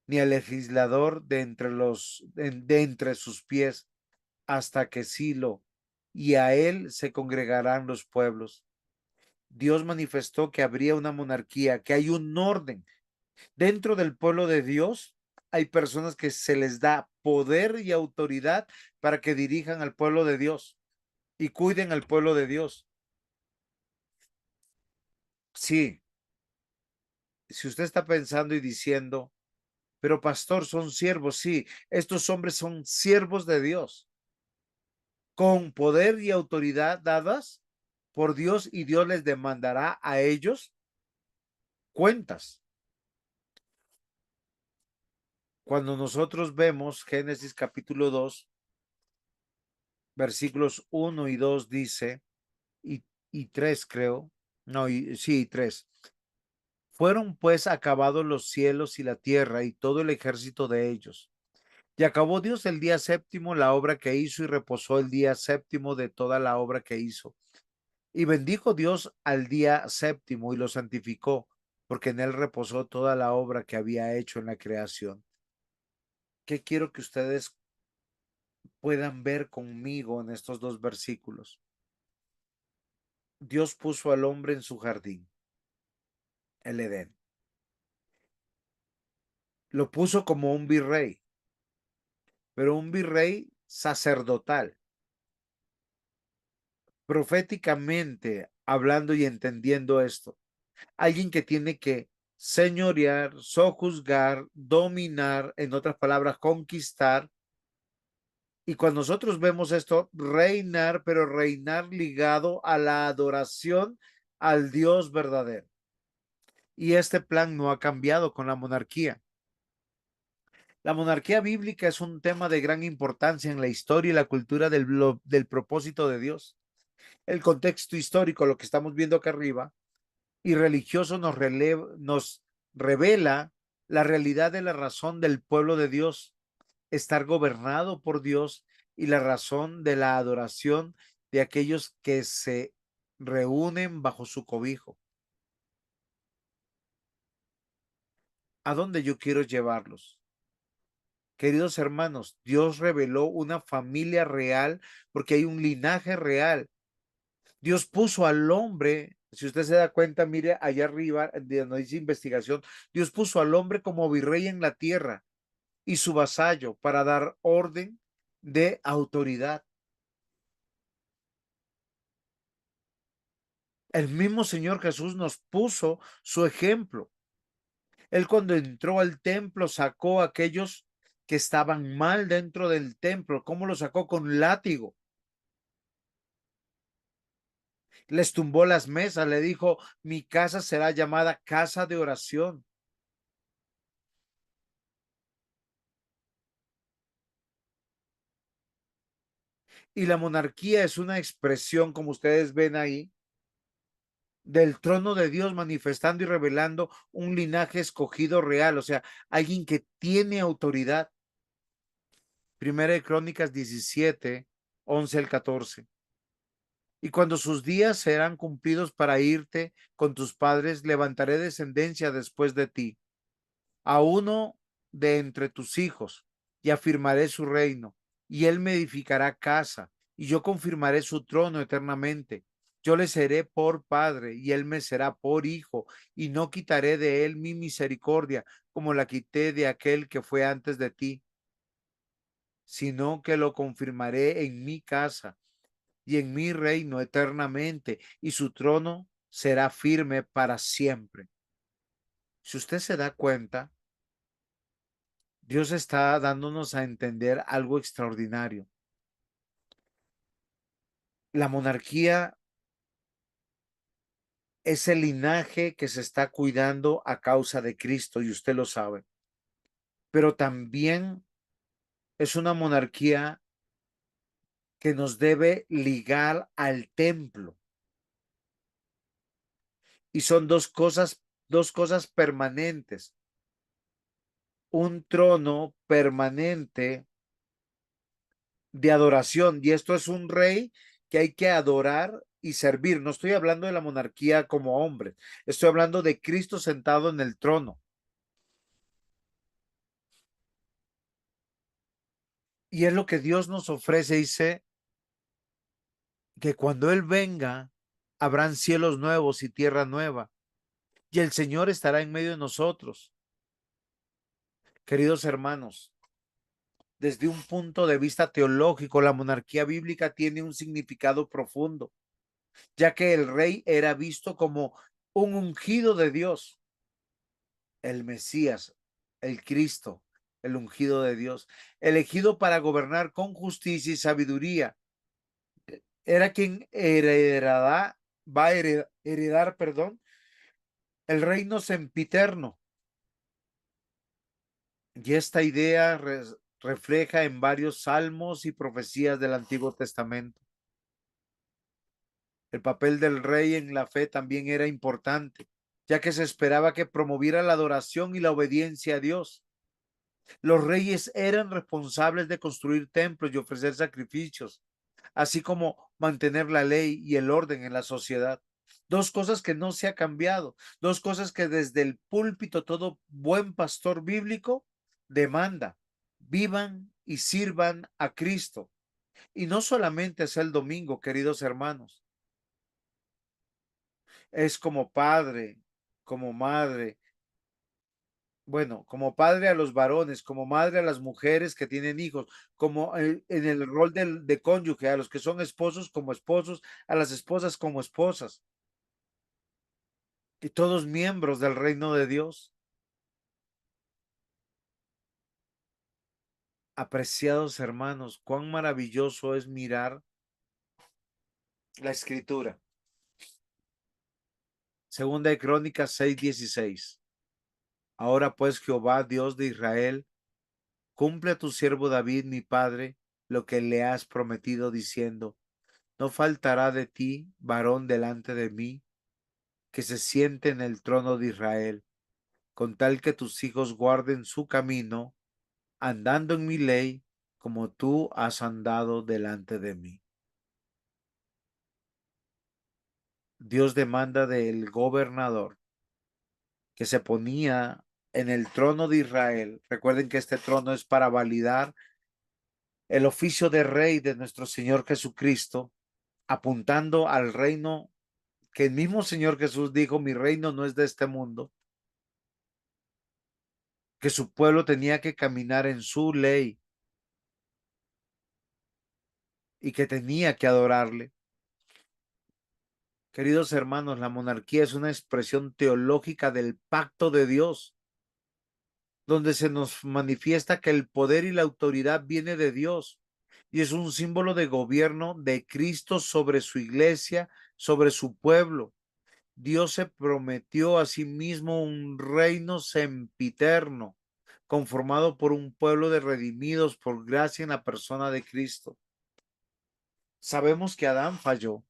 ni el legislador de entre sus pies, hasta que Silo, y a él se congregarán los pueblos. Dios manifestó que habría una monarquía, que hay un orden. Dentro del pueblo de Dios hay personas que se les da poder y autoridad para que dirijan al pueblo de Dios y cuiden al pueblo de Dios. Sí, si usted está pensando y diciendo, pero pastor, son siervos, sí, estos hombres son siervos de Dios, con poder y autoridad dadas por Dios, y Dios les demandará a ellos cuentas. Cuando nosotros vemos Génesis capítulo 2, versículos 1 y 2 dice, y 3 creo, no, sí, 3. Fueron pues acabados los cielos y la tierra y todo el ejército de ellos. Y acabó Dios el día séptimo la obra que hizo y reposó el día séptimo de toda la obra que hizo. Y bendijo Dios al día séptimo y lo santificó, porque en él reposó toda la obra que había hecho en la creación. ¿Qué quiero que ustedes puedan ver conmigo en estos dos versículos? Dios puso al hombre en su jardín, el Edén. Lo puso como un virrey, pero un virrey sacerdotal. Proféticamente hablando y entendiendo esto, alguien que tiene que señorear, sojuzgar, dominar, en otras palabras, conquistar. Y cuando nosotros vemos esto, reinar, pero reinar ligado a la adoración al Dios verdadero. Y este plan no ha cambiado con la monarquía. La monarquía bíblica es un tema de gran importancia en la historia y la cultura del propósito de Dios. El contexto histórico, lo que estamos viendo acá arriba, y religioso nos revela la realidad de la razón del pueblo de Dios, estar gobernado por Dios, y la razón de la adoración de aquellos que se reúnen bajo su cobijo. ¿A dónde yo quiero llevarlos? Queridos hermanos, Dios reveló una familia real porque hay un linaje real. Dios puso al hombre, si usted se da cuenta, mire allá arriba, donde dice investigación, Dios puso al hombre como virrey en la tierra y su vasallo para dar orden de autoridad. El mismo Señor Jesús nos puso su ejemplo. Él cuando entró al templo sacó a aquellos que estaban mal dentro del templo. ¿Cómo lo sacó? Con látigo. Les tumbó las mesas, le dijo, mi casa será llamada casa de oración. Y la monarquía es una expresión, como ustedes ven ahí, del trono de Dios, manifestando y revelando un linaje escogido real, o sea, alguien que tiene autoridad. Primera de Crónicas 17, 11 al 14. Y cuando sus días serán cumplidos para irte con tus padres, levantaré descendencia después de ti, a uno de entre tus hijos, y afirmaré su reino, y él me edificará casa, y yo confirmaré su trono eternamente. Yo le seré por padre, y él me será por hijo, y no quitaré de él mi misericordia, como la quité de aquel que fue antes de ti, sino que lo confirmaré en mi casa y en mi reino eternamente, y su trono será firme para siempre. Si usted se da cuenta, Dios está dándonos a entender algo extraordinario. La monarquía es el linaje que se está cuidando a causa de Cristo, y usted lo sabe. Pero también es una monarquía que nos debe ligar al templo. Y son dos cosas permanentes. Un trono permanente de adoración, y esto es un rey que hay que adorar y servir. No estoy hablando de la monarquía como hombre, estoy hablando de Cristo sentado en el trono. Y es lo que Dios nos ofrece. Dice que cuando Él venga, habrán cielos nuevos y tierra nueva, y el Señor estará en medio de nosotros. Queridos hermanos, desde un punto de vista teológico, la monarquía bíblica tiene un significado profundo, ya que el rey era visto como un ungido de Dios. el Mesías, el Cristo, el ungido de Dios, elegido para gobernar con justicia y sabiduría. Era quien va a heredar, perdón, el reino sempiterno. Y esta idea refleja en varios salmos y profecías del Antiguo Testamento. El papel del rey en la fe también era importante, ya que se esperaba que promoviera la adoración y la obediencia a Dios. Los reyes eran responsables de construir templos y ofrecer sacrificios, así como mantener la ley y el orden en la sociedad. Dos cosas que no se ha cambiado, dos cosas que desde el púlpito todo buen pastor bíblico demanda. Vivan y sirvan a Cristo. Y no solamente es el domingo, queridos hermanos, es como padre, como madre, bueno, como padre a los varones, como madre a las mujeres que tienen hijos, como en el rol de cónyuge, a los que son esposos como esposos, a las esposas como esposas, y todos miembros del reino de Dios. Apreciados hermanos, cuán maravilloso es mirar la escritura. Segunda de Crónicas 6:16. Ahora pues, Jehová, Dios de Israel, cumple a tu siervo David, mi padre, lo que le has prometido, diciendo: no faltará de ti varón delante de mí que se siente en el trono de Israel, con tal que tus hijos guarden su camino, andando en mi ley, como tú has andado delante de mí. Dios demanda del gobernador que se ponía en el trono de Israel. Recuerden que este trono es para validar el oficio de rey de nuestro Señor Jesucristo, apuntando al reino que el mismo Señor Jesús dijo: mi reino no es de este mundo, que su pueblo tenía que caminar en su ley y que tenía que adorarle. Queridos hermanos, la monarquía es una expresión teológica del pacto de Dios, donde se nos manifiesta que el poder y la autoridad viene de Dios y es un símbolo de gobierno de Cristo sobre su iglesia, sobre su pueblo. Dios se prometió a sí mismo un reino sempiterno, conformado por un pueblo de redimidos por gracia en la persona de Cristo. Sabemos que Adán falló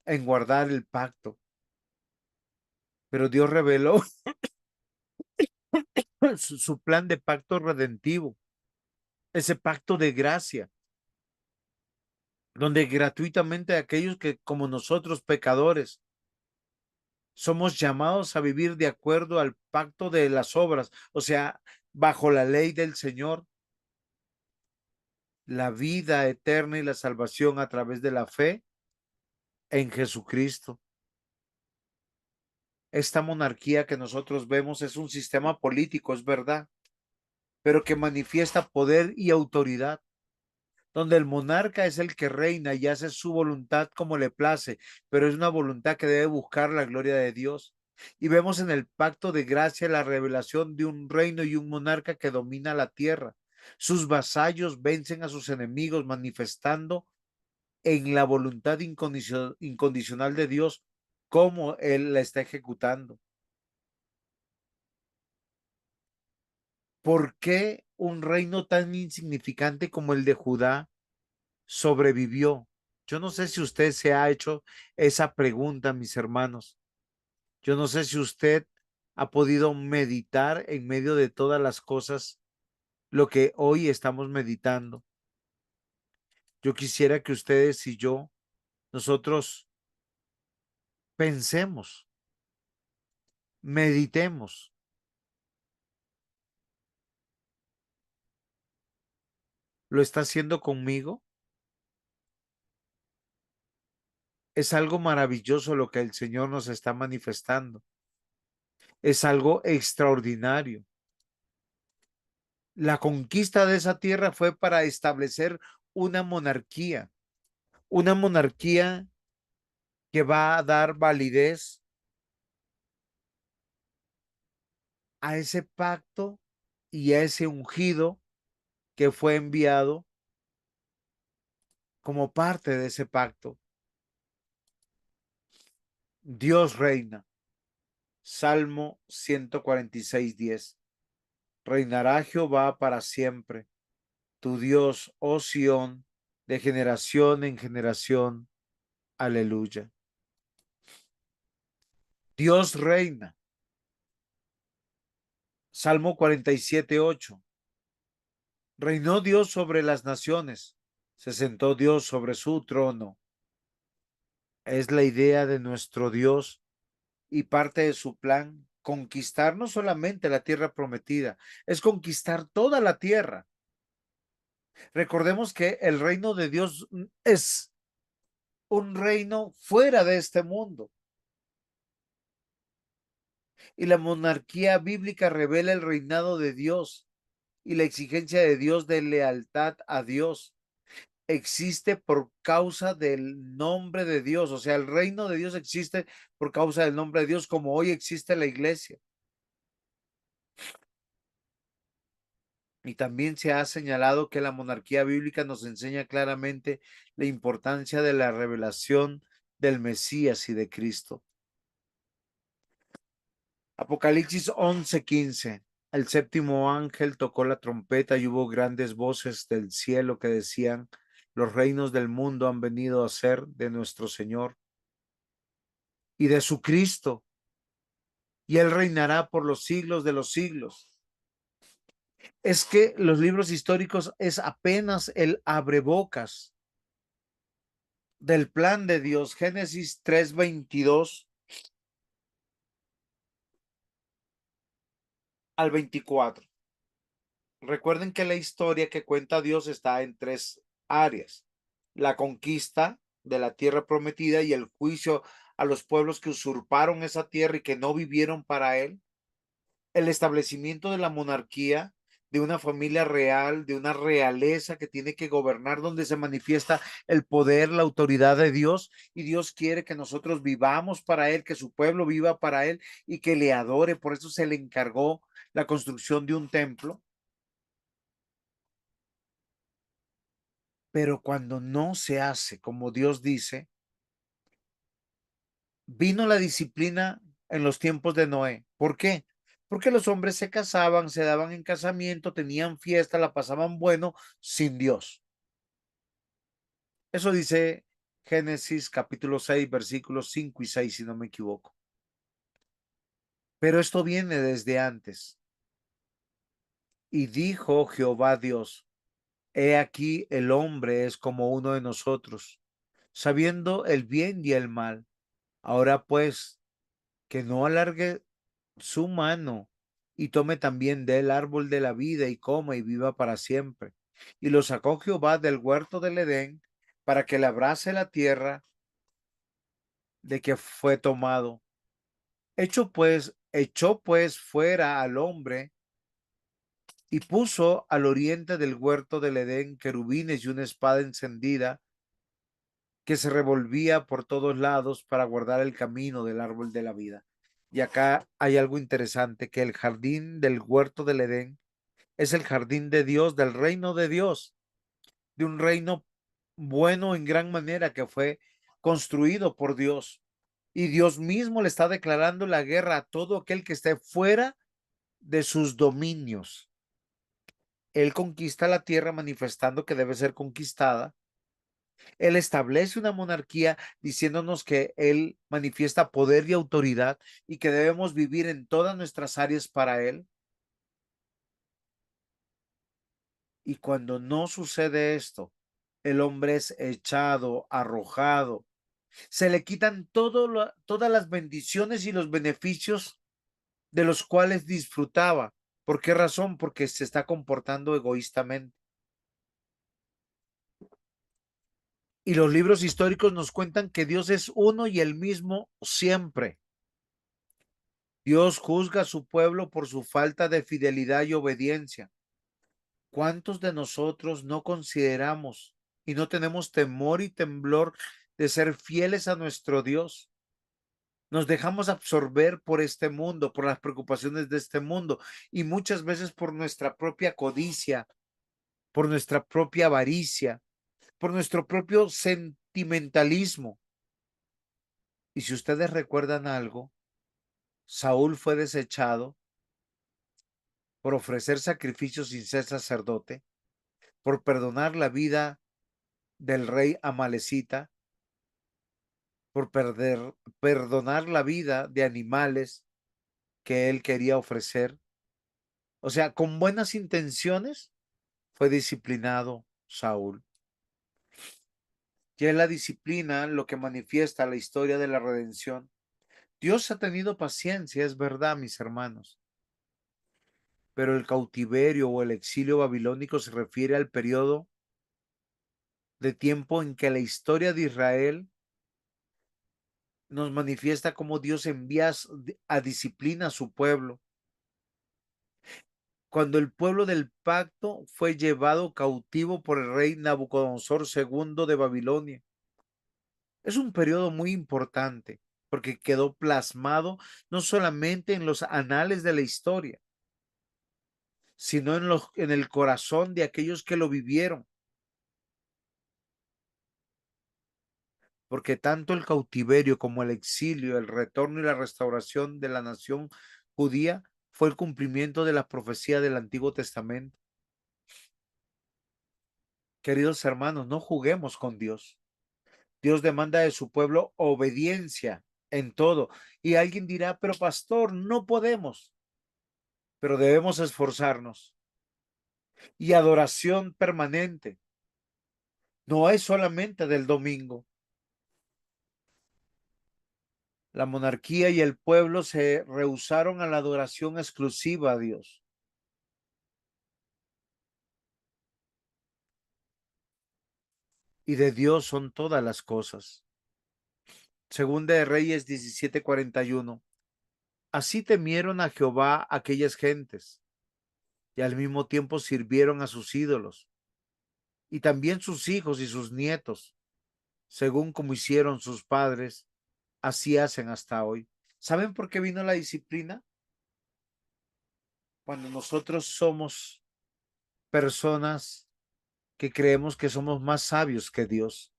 en guardar el pacto, pero Dios reveló su plan de pacto redentivo, ese pacto de gracia, donde gratuitamente aquellos que como nosotros pecadores somos llamados a vivir de acuerdo al pacto de las obras, o sea, bajo la ley del Señor, la vida eterna y la salvación a través de la fe en Jesucristo. Esta monarquía que nosotros vemos es un sistema político, es verdad, pero que manifiesta poder y autoridad, donde el monarca es el que reina y hace su voluntad como le place, pero es una voluntad que debe buscar la gloria de Dios. Y vemos en el pacto de gracia la revelación de un reino y un monarca que domina la tierra. Sus vasallos vencen a sus enemigos, manifestando en la voluntad incondicional de Dios cómo Él la está ejecutando. ¿Por qué un reino tan insignificante como el de Judá sobrevivió? Yo no sé si usted se ha hecho esa pregunta, mis hermanos. Yo no sé si usted ha podido meditar en medio de todas las cosas lo que hoy estamos meditando. Yo quisiera que ustedes y yo, nosotros pensemos, meditemos. ¿Lo está haciendo conmigo? Es algo maravilloso lo que el Señor nos está manifestando. Es algo extraordinario. La conquista de esa tierra fue para establecer una monarquía que va a dar validez a ese pacto y a ese ungido que fue enviado como parte de ese pacto. Dios reina. Salmo 146:10. Reinará Jehová para siempre, tu Dios, oh Sión, de generación en generación. Aleluya. Dios reina. Salmo 47:8. Reinó Dios sobre las naciones, se sentó Dios sobre su trono. Es la idea de nuestro Dios y parte de su plan conquistar no solamente la tierra prometida, es conquistar toda la tierra. Recordemos que el reino de Dios es un reino fuera de este mundo. Y la monarquía bíblica revela el reinado de Dios y la exigencia de Dios de lealtad a Dios. Existe por causa del nombre de Dios, o sea, el reino de Dios existe por causa del nombre de Dios, como hoy existe la iglesia. Y también se ha señalado que la monarquía bíblica nos enseña claramente la importancia de la revelación del Mesías y de Cristo. Apocalipsis 11:15. El séptimo ángel tocó la trompeta y hubo grandes voces del cielo que decían: los reinos del mundo han venido a ser de nuestro Señor y de su Cristo, y él reinará por los siglos de los siglos. Es que los libros históricos es apenas el abrebocas del plan de Dios. Génesis 3:22 al 24. Recuerden que la historia que cuenta Dios está en tres áreas: la conquista de la tierra prometida y el juicio a los pueblos que usurparon esa tierra y que no vivieron para él, el establecimiento de la monarquía, de una familia real, de una realeza que tiene que gobernar, donde se manifiesta el poder, la autoridad de Dios, y Dios quiere que nosotros vivamos para él, que su pueblo viva para él y que le adore. Por eso se le encargó la construcción de un templo. Pero cuando no se hace como Dios dice, vino la disciplina en los tiempos de Noé. ¿Por qué? Porque los hombres se casaban, se daban en casamiento, tenían fiesta, la pasaban bueno sin Dios. Eso dice Génesis capítulo 6, versículos 5 y 6, si no me equivoco. Pero esto viene desde antes. Y dijo Jehová Dios: he aquí el hombre es como uno de nosotros, sabiendo el bien y el mal. Ahora pues, que no alargue su mano y tome también del árbol de la vida y coma y viva para siempre. Y lo sacó Jehová del huerto del Edén para que labrase la tierra de que fue tomado. Echó pues fuera al hombre y puso al oriente del huerto del Edén querubines y una espada encendida que se revolvía por todos lados para guardar el camino del árbol de la vida. Y acá hay algo interesante, que el jardín del huerto del Edén es el jardín de Dios, del reino de Dios, de un reino bueno en gran manera que fue construido por Dios. Y Dios mismo le está declarando la guerra a todo aquel que esté fuera de sus dominios. Él conquista la tierra manifestando que debe ser conquistada. Él establece una monarquía diciéndonos que Él manifiesta poder y autoridad y que debemos vivir en todas nuestras áreas para Él. Y cuando no sucede esto, el hombre es echado, arrojado. Se le quitan todas las bendiciones y los beneficios de los cuales disfrutaba. ¿Por qué razón? Porque se está comportando egoístamente. Y los libros históricos nos cuentan que Dios es uno y el mismo siempre. Dios juzga a su pueblo por su falta de fidelidad y obediencia. ¿Cuántos de nosotros no consideramos y no tenemos temor y temblor de ser fieles a nuestro Dios? Nos dejamos absorber por este mundo, por las preocupaciones de este mundo y muchas veces por nuestra propia codicia, por nuestra propia avaricia, por nuestro propio sentimentalismo. Y si ustedes recuerdan algo, Saúl fue desechado por ofrecer sacrificios sin ser sacerdote, por perdonar la vida del rey Amalecita, por perdonar la vida de animales que él quería ofrecer. O sea, con buenas intenciones fue disciplinado Saúl. Y es la disciplina lo que manifiesta la historia de la redención. Dios ha tenido paciencia, es verdad, mis hermanos, pero el cautiverio o el exilio babilónico se refiere al periodo de tiempo en que la historia de Israel nos manifiesta cómo Dios envía a disciplina a su pueblo. Cuando el pueblo del pacto fue llevado cautivo por el rey Nabucodonosor II de Babilonia. Es un periodo muy importante porque quedó plasmado no solamente en los anales de la historia, sino en el corazón de aquellos que lo vivieron. Porque tanto el cautiverio como el exilio, el retorno y la restauración de la nación judía fue el cumplimiento de la profecía del Antiguo Testamento. Queridos hermanos, no juguemos con Dios. Dios demanda de su pueblo obediencia en todo. Y alguien dirá, pero pastor, no podemos, pero debemos esforzarnos. Y adoración permanente. No es solamente del domingo. La monarquía y el pueblo se rehusaron a la adoración exclusiva a Dios. Y de Dios son todas las cosas. Segunda de Reyes 17:41. Así temieron a Jehová aquellas gentes, y al mismo tiempo sirvieron a sus ídolos, y también sus hijos y sus nietos, según como hicieron sus padres, así hacen hasta hoy. ¿Saben por qué vino la disciplina? Cuando nosotros somos personas que creemos que somos más sabios que Dios.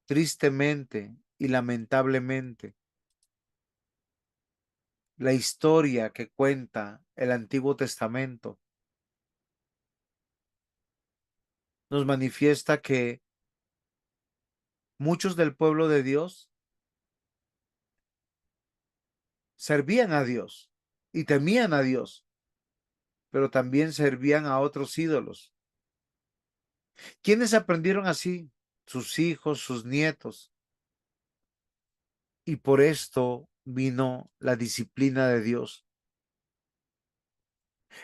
Tristemente y lamentablemente, la historia que cuenta el Antiguo Testamento nos manifiesta que muchos del pueblo de Dios servían a Dios y temían a Dios, pero también servían a otros ídolos. ¿Quiénes aprendieron así? Sus hijos, sus nietos. Y por esto vino la disciplina de Dios.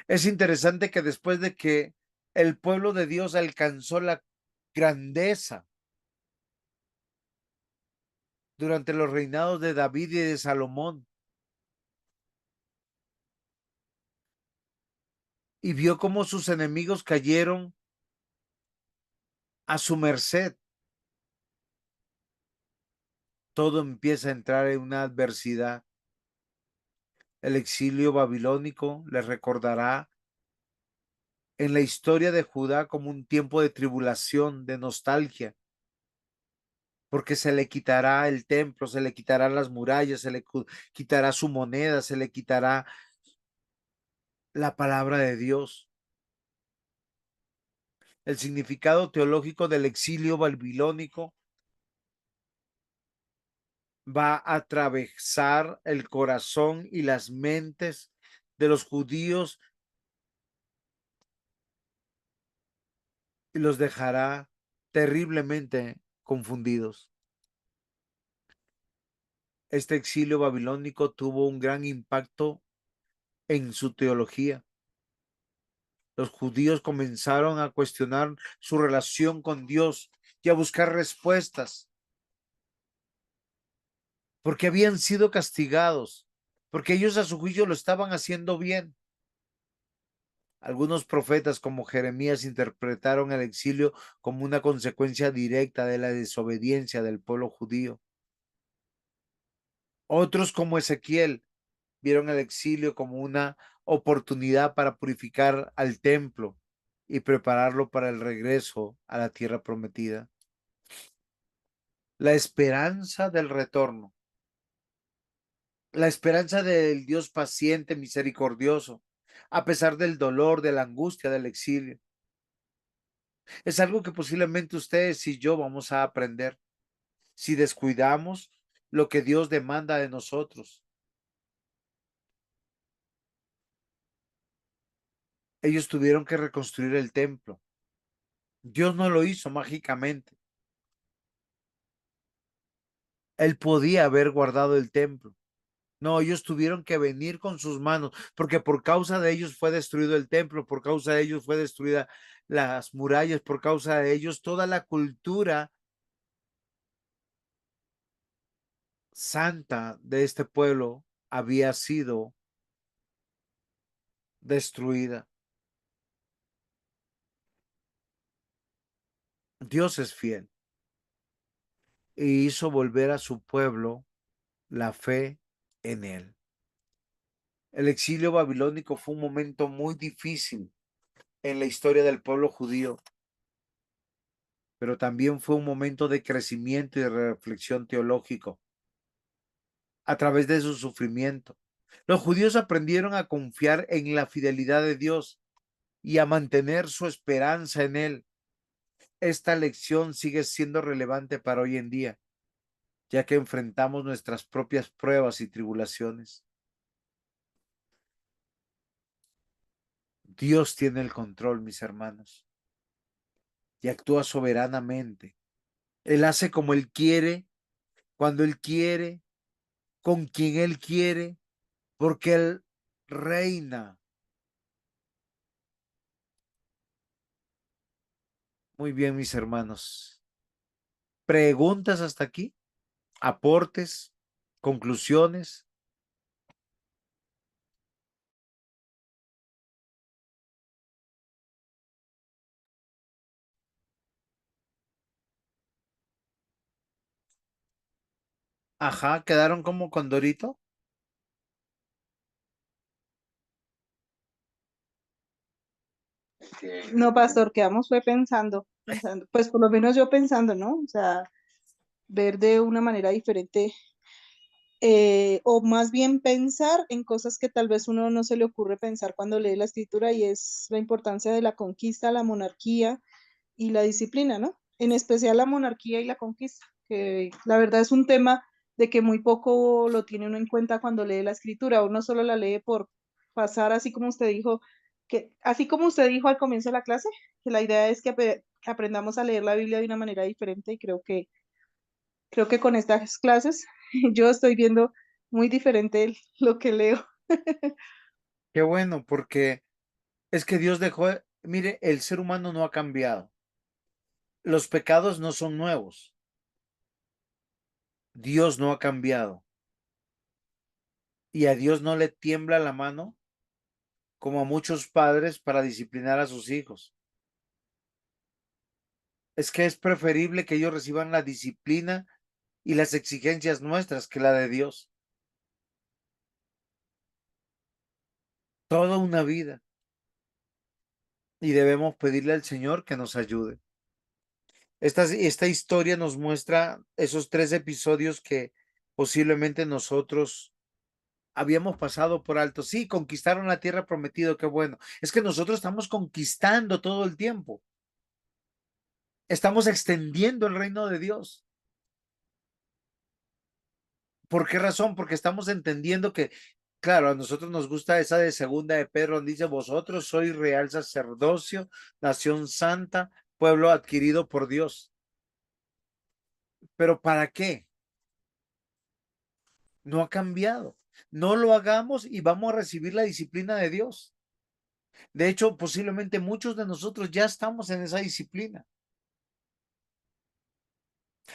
Es interesante que después de que el pueblo de Dios alcanzó la grandeza durante los reinados de David y de Salomón, y vio cómo sus enemigos cayeron a su merced, todo empieza a entrar en una adversidad. El exilio babilónico les recordará en la historia de Judá como un tiempo de tribulación, de nostalgia, porque se le quitará el templo, se le quitarán las murallas, se le quitará su moneda, se le quitará la palabra de Dios. El significado teológico del exilio babilónico va a atravesar el corazón y las mentes de los judíos y los dejará terriblemente confundidos. Este exilio babilónico tuvo un gran impacto en su teología. Los judíos comenzaron a cuestionar su relación con Dios y a buscar respuestas, porque habían sido castigados, porque ellos a su juicio lo estaban haciendo bien. Algunos profetas como Jeremías interpretaron el exilio como una consecuencia directa de la desobediencia del pueblo judío. Otros como Ezequiel vieron el exilio como una oportunidad para purificar al templo y prepararlo para el regreso a la tierra prometida. La esperanza del retorno, la esperanza del Dios paciente, misericordioso, a pesar del dolor, de la angustia del exilio. Es algo que posiblemente ustedes y yo vamos a aprender si descuidamos lo que Dios demanda de nosotros. Ellos tuvieron que reconstruir el templo. Dios no lo hizo mágicamente. Él podía haber guardado el templo. No, ellos tuvieron que venir con sus manos, porque por causa de ellos fue destruido el templo, por causa de ellos fue destruida las murallas, por causa de ellos toda la cultura santa de este pueblo había sido destruida. Dios es fiel y hizo volver a su pueblo la fe en él. El exilio babilónico fue un momento muy difícil en la historia del pueblo judío, pero también fue un momento de crecimiento y de reflexión teológico a través de su sufrimiento. Los judíos aprendieron a confiar en la fidelidad de Dios y a mantener su esperanza en él. Esta lección sigue siendo relevante para hoy en día, ya que enfrentamos nuestras propias pruebas y tribulaciones. Dios tiene el control, mis hermanos, y actúa soberanamente. Él hace como Él quiere, cuando Él quiere, con quien Él quiere, porque Él reina. Muy bien, mis hermanos. ¿Preguntas hasta aquí? ¿Aportes? ¿Conclusiones? Ajá, ¿quedaron como Condorito? No, pastor, quedamos fue pensando, pues por lo menos yo pensando, ¿no? O sea, ver de una manera diferente, o más bien pensar en cosas que tal vez uno no se le ocurre pensar cuando lee la escritura, y es la importancia de la conquista, la monarquía y la disciplina, ¿no? En especial la monarquía y la conquista, que la verdad es un tema de que muy poco lo tiene uno en cuenta cuando lee la escritura. Uno solo la lee por pasar, así como usted dijo, así como usted dijo al comienzo de la clase, que la idea es que aprendamos a leer la Biblia de una manera diferente, y creo que con estas clases yo estoy viendo muy diferente lo que leo. Qué bueno, porque es que Dios dejó, mire, el ser humano no ha cambiado. Los pecados no son nuevos. Dios no ha cambiado. Y a Dios no le tiembla la mano como a muchos padres para disciplinar a sus hijos. Es que es preferible que ellos reciban la disciplina y las exigencias nuestras que la de Dios. Toda una vida. Y debemos pedirle al Señor que nos ayude. Esta historia nos muestra esos 3 episodios que posiblemente nosotros habíamos pasado por alto. Sí, conquistaron la tierra prometida, qué bueno. Es que nosotros estamos conquistando todo el tiempo. Estamos extendiendo el reino de Dios. ¿Por qué razón? Porque estamos entendiendo que, claro, a nosotros nos gusta esa de segunda de Pedro, donde dice, vosotros sois real sacerdocio, nación santa, pueblo adquirido por Dios. ¿Pero para qué? No ha cambiado. No lo hagamos y vamos a recibir la disciplina de Dios. De hecho, posiblemente muchos de nosotros ya estamos en esa disciplina.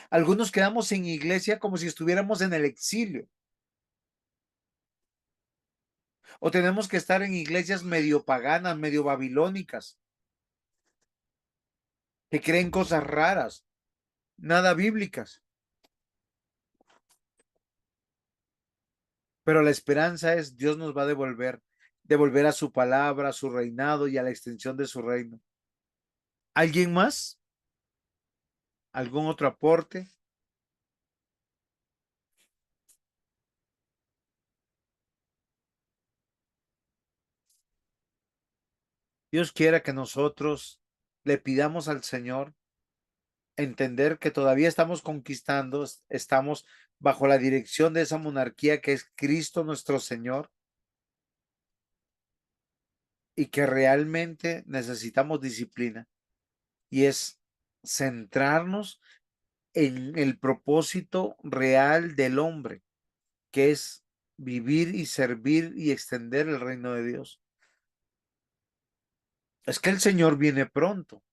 Algunos quedamos en iglesia como si estuviéramos en el exilio. O tenemos que estar en iglesias medio paganas, medio babilónicas, que creen cosas raras, nada bíblicas. pero la esperanza es Dios nos va a devolver a su palabra, a su reinado y a la extensión de su reino. ¿Alguien más? ¿Algún otro aporte? Dios quiera que nosotros le pidamos al Señor entender que todavía estamos conquistando, estamos bajo la dirección de esa monarquía que es Cristo nuestro Señor y que realmente necesitamos disciplina y es centrarnos en el propósito real del hombre, que es vivir y servir y extender el reino de Dios. Es que el Señor viene pronto.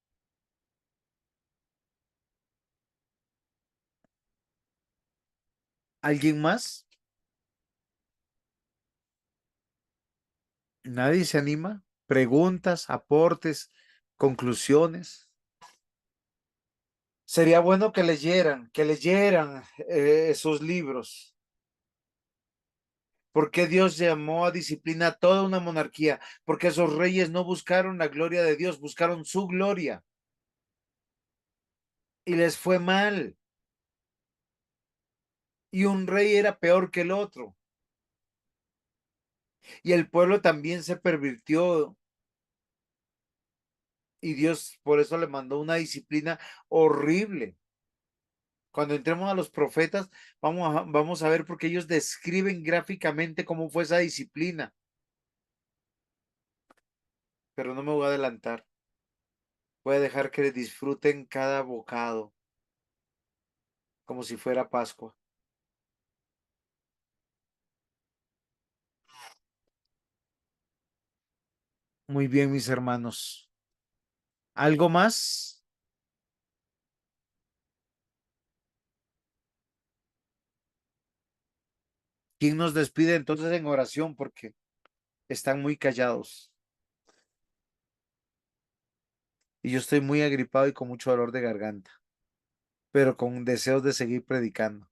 ¿Alguien más? ¿Nadie se anima? ¿Preguntas, aportes, conclusiones? Sería bueno que leyeran esos libros. ¿Por qué Dios llamó a disciplina a toda una monarquía? Porque esos reyes no buscaron la gloria de Dios, buscaron su gloria y les fue mal. Y un rey era peor que el otro. Y el pueblo también se pervirtió y Dios por eso le mandó una disciplina horrible. Cuando entremos a los profetas, vamos a ver porque ellos describen gráficamente cómo fue esa disciplina. Pero no me voy a adelantar. Voy a dejar que disfruten cada bocado como si fuera Pascua. Muy bien, mis hermanos. ¿Algo más? ¿Quién nos despide entonces en oración? Porque están muy callados. Y yo estoy muy agripado y con mucho dolor de garganta, pero con deseos de seguir predicando.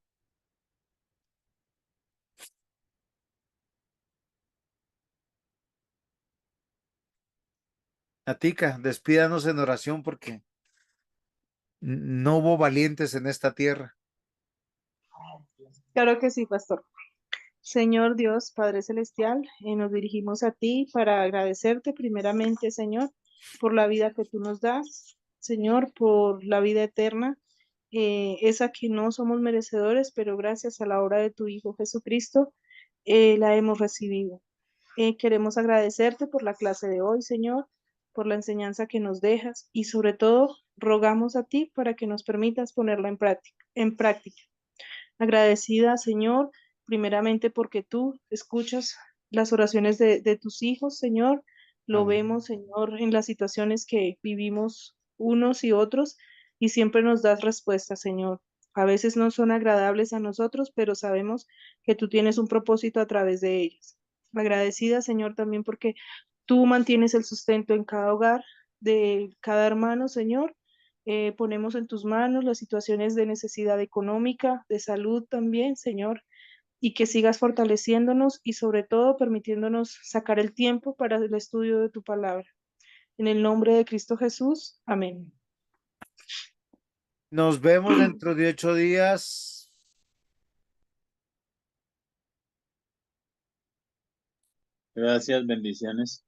Atica, despídanos en oración porque no hubo valientes en esta tierra. Claro que sí, pastor. Señor Dios, Padre Celestial, nos dirigimos a ti para agradecerte primeramente, Señor, por la vida que tú nos das, Señor, por la vida eterna, esa que no somos merecedores, pero gracias a la obra de tu Hijo Jesucristo, la hemos recibido. Queremos agradecerte por la clase de hoy, Señor, por la enseñanza que nos dejas y sobre todo rogamos a ti para que nos permitas ponerla en práctica. Agradecida, Señor, primeramente porque tú escuchas las oraciones de tus hijos, Señor. Lo Amén. vemos, Señor, en las situaciones que vivimos unos y otros y siempre nos das respuesta, Señor. A veces no son agradables a nosotros, pero sabemos que tú tienes un propósito a través de ellas. Agradecida, Señor, también porque tú mantienes el sustento en cada hogar de cada hermano, Señor. Ponemos en tus manos las situaciones de necesidad económica, de salud también, Señor, y que sigas fortaleciéndonos y sobre todo permitiéndonos sacar el tiempo para el estudio de tu palabra. En el nombre de Cristo Jesús, amén. Nos vemos dentro de 8 días. Gracias, bendiciones.